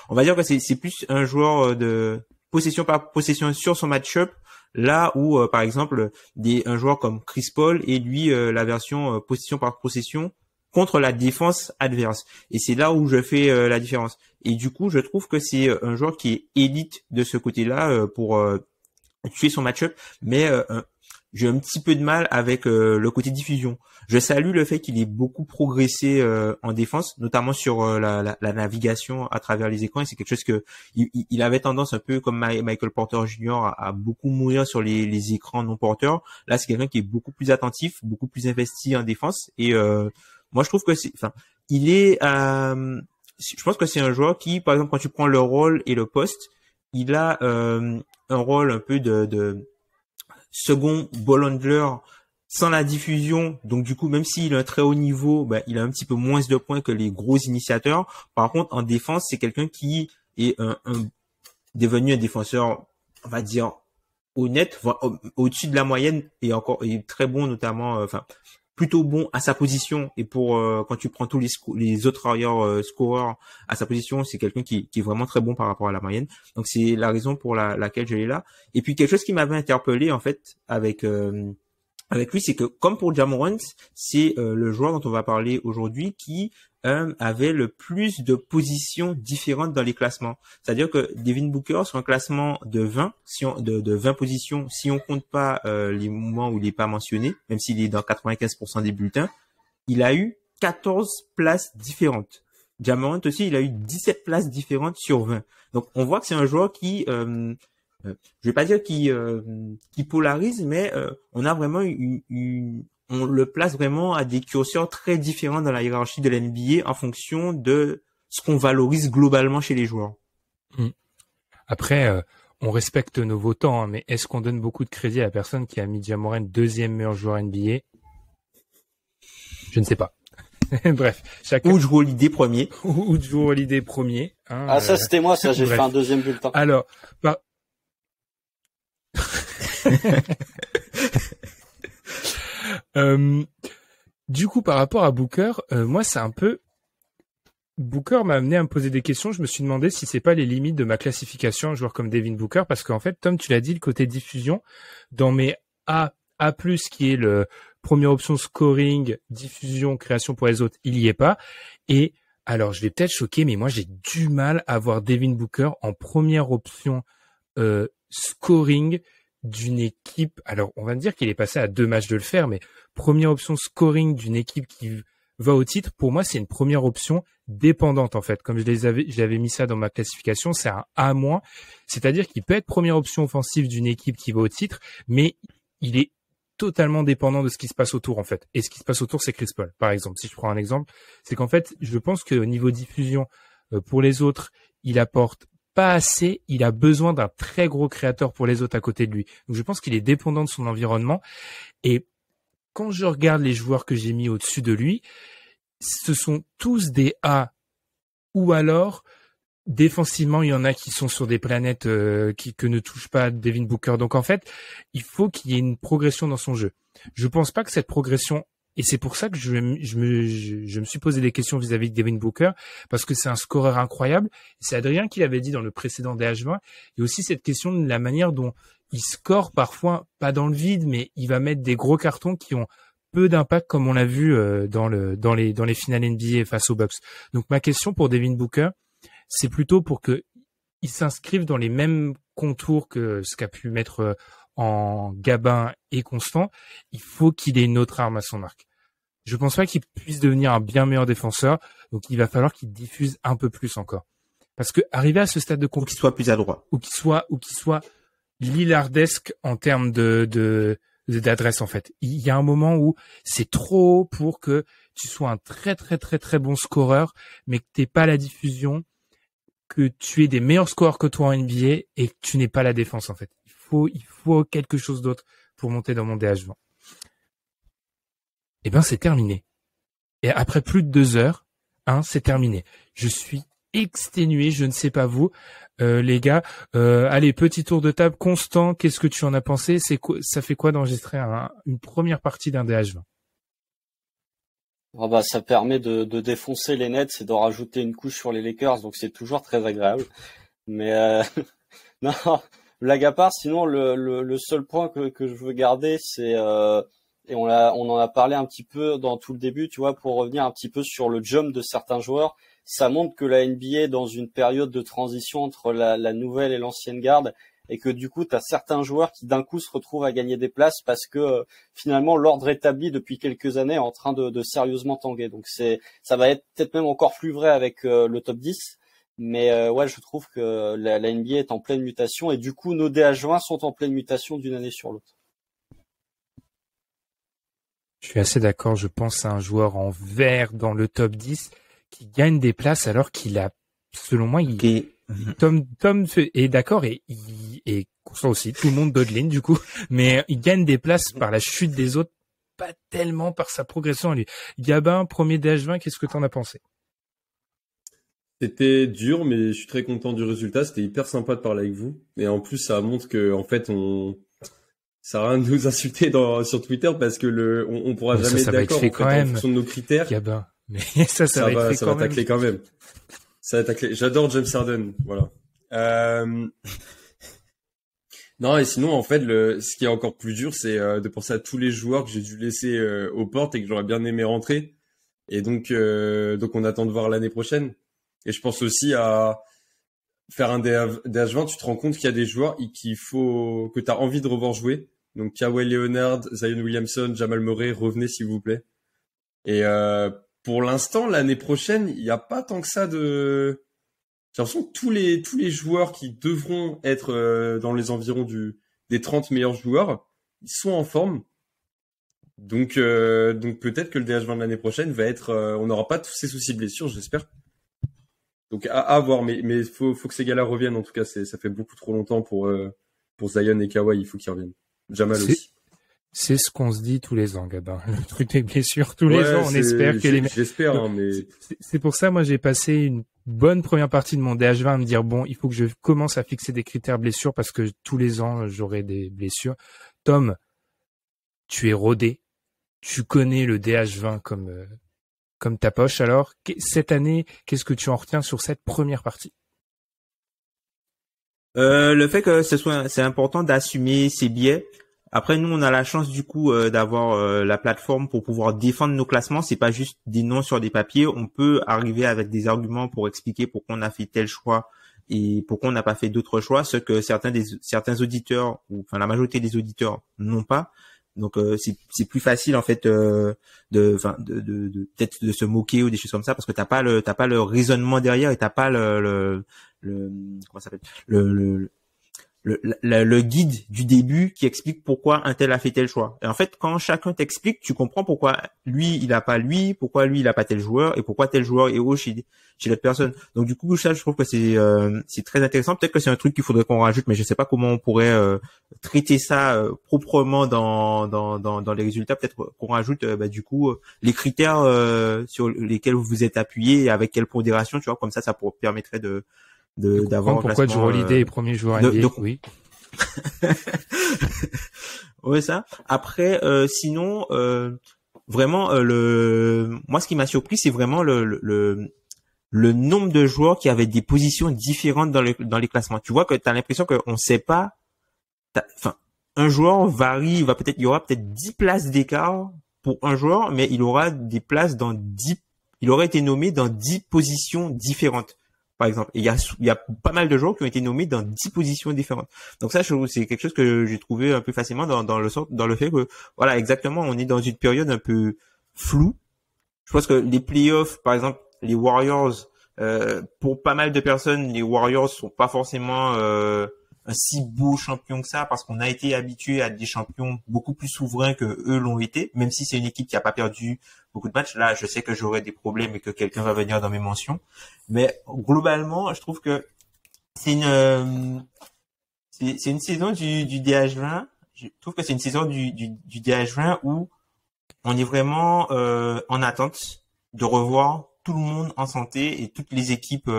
On va dire que c'est plus un joueur de possession par possession sur son match-up, là où par exemple un joueur comme Chris Paul est lui la version possession par possession contre la défense adverse. Et c'est là où je fais la différence. Et du coup, je trouve que c'est un joueur qui est élite de ce côté-là pour tuer son match-up, mais j'ai un petit peu de mal avec le côté diffusion. Je salue le fait qu'il ait beaucoup progressé en défense, notamment sur la navigation à travers les écrans. Et c'est quelque chose que il avait tendance un peu comme Michael Porter Jr. à beaucoup mourir sur les écrans non porteurs. Là, c'est quelqu'un qui est beaucoup plus attentif, beaucoup plus investi en défense. Et moi, je trouve que je pense que c'est un joueur qui, par exemple, quand tu prends le rôle et le poste, il a un rôle un peu de second ball handler sans la diffusion. Donc du coup, même s'il a un très haut niveau, il a un petit peu moins de points que les gros initiateurs. Par contre, en défense, c'est quelqu'un qui est devenu un défenseur, on va dire, honnête, au-dessus de la moyenne et est très bon, notamment, plutôt bon à sa position. Et pour quand tu prends tous les autres arrière scoreurs à sa position, c'est quelqu'un qui est vraiment très bon par rapport à la moyenne. Donc c'est la raison pour laquelle je l'ai là. Et puis quelque chose qui m'avait interpellé en fait avec lui, c'est que comme pour Ja Morant, c'est le joueur dont on va parler aujourd'hui qui avait le plus de positions différentes dans les classements. C'est-à-dire que Devin Booker sur un classement de 20, de 20 positions, si on compte pas les moments où il n'est pas mentionné, même s'il est dans 95% des bulletins, il a eu 14 places différentes. Ja Morant aussi, il a eu 17 places différentes sur 20. Donc on voit que c'est un joueur qui je vais pas dire qui polarise, mais on a vraiment on le place vraiment à des curseurs très différents dans la hiérarchie de la NBA en fonction de ce qu'on valorise globalement chez les joueurs.
Après, on respecte nos votants, mais est-ce qu'on donne beaucoup de crédit à la personne qui a mis Ja Morant deuxième meilleur joueur NBA? Je ne sais pas. Bref, chacun.
Ou Drew Holiday premier.
Ou Drew Holiday premier. Hein,
Ah, ça, c'était moi, ça, j'ai
bref.
fait un deuxième bulletin.
Alors, du coup, par rapport à Booker, moi, c'est un peu... Booker m'a amené à me poser des questions. Je me suis demandé si c'est pas les limites de ma classification, un joueur comme Devin Booker, parce qu'en fait, Tom, tu l'as dit, le côté diffusion, dans mes A+, qui est le première option scoring, diffusion, création pour les autres, il y est pas. Et alors, je vais peut-être choquer, mais moi, j'ai du mal à voir Devin Booker en première option scoring d'une équipe. Alors, on va dire qu'il est passé à 2 matchs de le faire, mais première option scoring d'une équipe qui va au titre, pour moi, c'est une première option dépendante, en fait. Comme j'avais mis ça dans ma classification, c'est un A-. C'est-à-dire qu'il peut être première option offensive d'une équipe qui va au titre, mais il est totalement dépendant de ce qui se passe autour, en fait. Et ce qui se passe autour, c'est Chris Paul, par exemple. Si je prends un exemple, c'est qu'en fait, je pense qu'au niveau diffusion, pour les autres, il apporte pas assez, il a besoin d'un très gros créateur pour les autres à côté de lui. Donc, je pense qu'il est dépendant de son environnement. Et quand je regarde les joueurs que j'ai mis au-dessus de lui, ce sont tous des A, ou alors défensivement, il y en a qui sont sur des planètes que ne touche pas Devin Booker. Donc en fait, il faut qu'il y ait une progression dans son jeu. Je pense pas que cette progression, et c'est pour ça que je me suis posé des questions vis-à-vis de Devin Booker, parce que c'est un scoreur incroyable. C'est Adrien qui l'avait dit dans le précédent DH20. Et aussi cette question de la manière dont il score parfois, pas dans le vide, mais il va mettre des gros cartons qui ont peu d'impact, comme on l'a vu dans les finales NBA face aux Bucks. Donc ma question pour Devin Booker, c'est plutôt pour que il s'inscrive dans les mêmes contours que ce qu'a pu mettre en Gabin et Constant. Il faut qu'il ait une autre arme à son arc. Je pense pas qu'il puisse devenir un bien meilleur défenseur, donc il va falloir qu'il diffuse un peu plus encore. Parce que arriver à ce stade de
Ou qu'il soit plus adroit.
ou qu'il soit Lillardesque en termes d'adresse, en fait. Il y a un moment où c'est trop haut pour que tu sois un très très très très bon scoreur, mais que t'aies pas la diffusion, que tu aies des meilleurs scores que toi en NBA et que tu n'aies pas la défense, en fait. Il faut quelque chose d'autre pour monter dans mon DH20. Eh ben, c'est terminé. Et après plus de 2 heures, c'est terminé. Je suis exténué, je ne sais pas vous, les gars. Allez, petit tour de table. Constant, qu'est-ce que tu en as pensé? Ça fait quoi d'enregistrer une première partie d'un DH20?
Ah bah, ça permet de défoncer les Nets et d'en rajouter une couche sur les Lakers, donc c'est toujours très agréable. Mais non, blague à part, sinon le seul point que je veux garder, c'est et on en a parlé un petit peu dans tout le début, tu vois, pour revenir un petit peu sur le jump de certains joueurs. Ça montre que la NBA est dans une période de transition entre la nouvelle et l'ancienne garde, et que du coup, tu as certains joueurs qui d'un coup se retrouvent à gagner des places parce que finalement l'ordre établi depuis quelques années est en train de sérieusement tanguer. Donc ça va être peut-être même encore plus vrai avec le top 10. Mais ouais, je trouve que la NBA est en pleine mutation, et du coup, nos DH20 sont en pleine mutation d'une année sur l'autre.
Je suis assez d'accord. Je pense à un joueur en vert dans le top 10 qui gagne des places alors qu'il a, selon moi, Tom est d'accord et Constant aussi. Tout le monde Dodlin du coup, mais il gagne des places par la chute des autres, pas tellement par sa progression à lui. Gabin, premier DH20, qu'est-ce que t'en as pensé?
C'était dur, mais je suis très content du résultat. C'était hyper sympa de parler avec vous. Et en plus, ça montre que, en fait, ça sert à rien de nous insulter sur Twitter parce que on pourra
Mais
jamais
ça
être
va être
d'accord
fait
en fait,
quand
en
même,
fonction de nos critères.
Gabin. Mais ça va être fait
Ça
quand
va
même.
tacler quand même. Ça va tacler. J'adore James Harden. Voilà. Non, et sinon, en fait, ce qui est encore plus dur, c'est de penser à tous les joueurs que j'ai dû laisser aux portes et que j'aurais bien aimé rentrer. Et donc on attend de voir l'année prochaine. Et je pense aussi à faire un DH20, tu te rends compte qu'il y a des joueurs que tu as envie de revoir jouer. Donc Kawhi Leonard, Zion Williamson, Jamal Murray, revenez s'il vous plaît. Et pour l'instant, l'année prochaine, il n'y a pas tant que ça de... J'ai l'impression que tous les joueurs qui devront être dans les environs des 30 meilleurs joueurs, ils sont en forme. Donc peut-être que le DH20 de l'année prochaine va être... on n'aura pas tous ces soucis de blessures, j'espère. Donc à voir, mais faut que ces gars-là reviennent. En tout cas, ça fait beaucoup trop longtemps pour Zion et Kawhi. Il faut qu'ils reviennent. Jamal aussi.
C'est ce qu'on se dit tous les ans, Gabin. Le truc des blessures, tous les ans, on espère que
J'espère, hein, mais...
C'est pour ça, moi, j'ai passé une bonne première partie de mon DH20 à me dire, bon, il faut que je commence à fixer des critères blessures parce que tous les ans, j'aurai des blessures. Tom, tu es rodé. Tu connais le DH20 comme ta poche. Alors, cette année, qu'est-ce que tu en retiens sur cette première partie?
Le fait que c'est important d'assumer ses biais. Après, nous, on a la chance du coup d'avoir la plateforme pour pouvoir défendre nos classements. C'est pas juste des noms sur des papiers. On peut arriver avec des arguments pour expliquer pourquoi on a fait tel choix et pourquoi on n'a pas fait d'autres choix, ce que certains auditeurs ou enfin la majorité des auditeurs n'ont pas. Donc c'est plus facile en fait de peut-être de se moquer ou des choses comme ça parce que t'as pas le raisonnement derrière et t'as pas le comment ça s'appelle le guide du début qui explique pourquoi un tel a fait tel choix. Et en fait, quand chacun t'explique, tu comprends pourquoi lui, il a pas lui, pourquoi lui, il a pas tel joueur et pourquoi tel joueur est haut chez l'autre personne. Donc du coup, ça, je trouve que c'est très intéressant. Peut-être que c'est un truc qu'il faudrait qu'on rajoute, mais je sais pas comment on pourrait traiter ça proprement dans les résultats. Peut-être qu'on rajoute du coup les critères sur lesquels vous vous êtes appuyé et avec quelle pondération, tu vois, comme ça permettrait d'avoir
pourquoi Jrue Holiday est premier joueur NBA, oui.
Ouais, ça. Après, sinon, vraiment, moi, ce qui m'a surpris, c'est vraiment le nombre de joueurs qui avaient des positions différentes dans les classements. Tu vois que t'as l'impression qu'on sait pas, enfin, un joueur varie, il y aura peut-être 10 places d'écart pour un joueur, mais il aura des places il aurait été nommé dans 10 positions différentes. Par exemple, et il y a pas mal de joueurs qui ont été nommés dans 10 positions différentes. Donc ça, c'est quelque chose que j'ai trouvé un peu facilement dans le fait que, voilà, exactement, on est dans une période un peu floue. Je pense que les playoffs, par exemple, les Warriors, pour pas mal de personnes, les Warriors sont pas forcément un si beau champion que ça parce qu'on a été habitué à des champions beaucoup plus souverains que eux l'ont été, même si c'est une équipe qui a pas perdu beaucoup de matchs. Là, je sais que j'aurai des problèmes et que quelqu'un va venir dans mes mentions. Mais globalement, je trouve que c'est une saison du DH20. Je trouve que c'est une saison du DH20 où on est vraiment en attente de revoir tout le monde en santé et toutes les équipes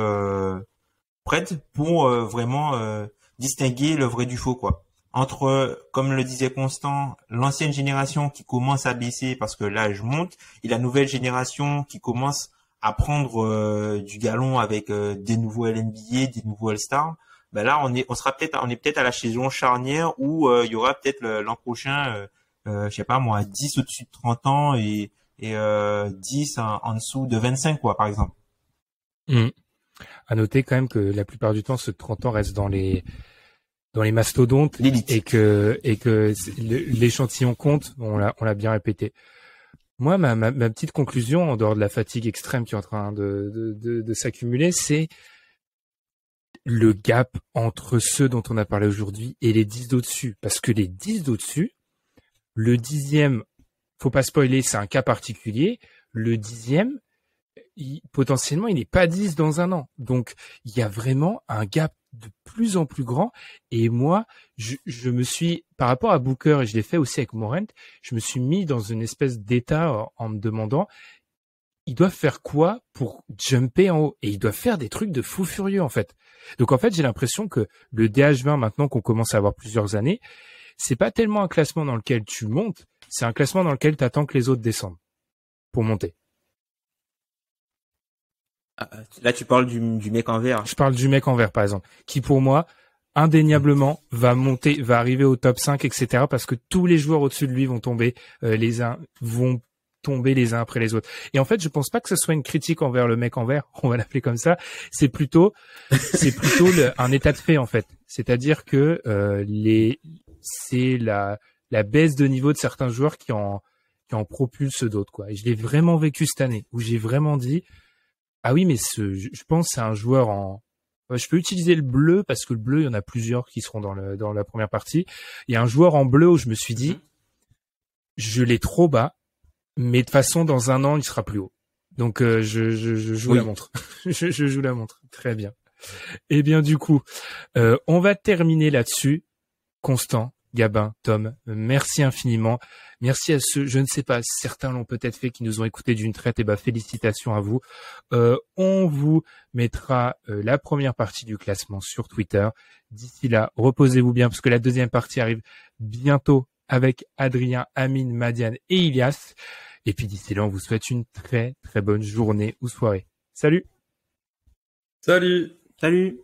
prêtes pour vraiment distinguer le vrai du faux, quoi. Entre, comme le disait Constant, l'ancienne génération qui commence à baisser parce que l'âge monte et la nouvelle génération qui commence à prendre du galon avec des nouveaux LNBA, des nouveaux All-Stars. Ben là, on est peut-être à la saison charnière où il y aura peut-être l'an prochain, je sais pas moi, 10 au-dessus de 30 ans et 10 en dessous de 25, quoi, par exemple.
À noter quand même que la plupart du temps, ceux de 30 ans restent dans les mastodontes
l'élite.
et que l'échantillon compte. On l'a bien répété. Moi, ma petite conclusion, en dehors de la fatigue extrême qui est en train de s'accumuler, c'est le gap entre ceux dont on a parlé aujourd'hui et les 10 d'au-dessus. Parce que les 10 d'au-dessus, le 10e, faut pas spoiler, c'est un cas particulier. Le 10e, potentiellement, il n'est pas 10 dans un an. Donc, il y a vraiment un gap de plus en plus grand. Et moi, je me suis, par rapport à Booker, et je l'ai fait aussi avec Morant, je me suis mis dans une espèce d'état en me demandant, ils doivent faire quoi pour jumper en haut? Et ils doivent faire des trucs de fou furieux, en fait. Donc, en fait, j'ai l'impression que le DH20, maintenant qu'on commence à avoir plusieurs années, c'est pas tellement un classement dans lequel tu montes, c'est un classement dans lequel tu attends que les autres descendent pour monter.
Là, tu parles du mec en vert.
Je parle du mec en vert, par exemple, qui pour moi, indéniablement, va arriver au top 5, etc., parce que tous les joueurs au-dessus de lui vont tomber les uns après les autres. Et en fait, je pense pas que ce soit une critique envers le mec en vert, on va l'appeler comme ça. C'est plutôt un état de fait, en fait. C'est-à-dire que c'est la baisse de niveau de certains joueurs qui en propulsent d'autres, quoi. Et je l'ai vraiment vécu cette année, où j'ai vraiment dit, ah oui, mais je pense que c'est un joueur je peux utiliser le bleu parce que le bleu, il y en a plusieurs qui seront dans la première partie. Il y a un joueur en bleu où je me suis dit, je l'ai trop bas, mais de toute façon, dans un an, il sera plus haut. Donc, je joue la montre. je joue la montre. Très bien. Eh bien, du coup, on va terminer là-dessus. Constant, Gabin, Tom, merci infiniment. Merci à ceux, je ne sais pas, certains l'ont peut-être fait, qui nous ont écoutés d'une traite. Et félicitations à vous. On vous mettra la première partie du classement sur Twitter. D'ici là, reposez-vous bien parce que la deuxième partie arrive bientôt avec Adrien, Amine, Madiane et Ilias. Et puis d'ici là, on vous souhaite une très très bonne journée ou soirée. Salut!
Salut!
Salut!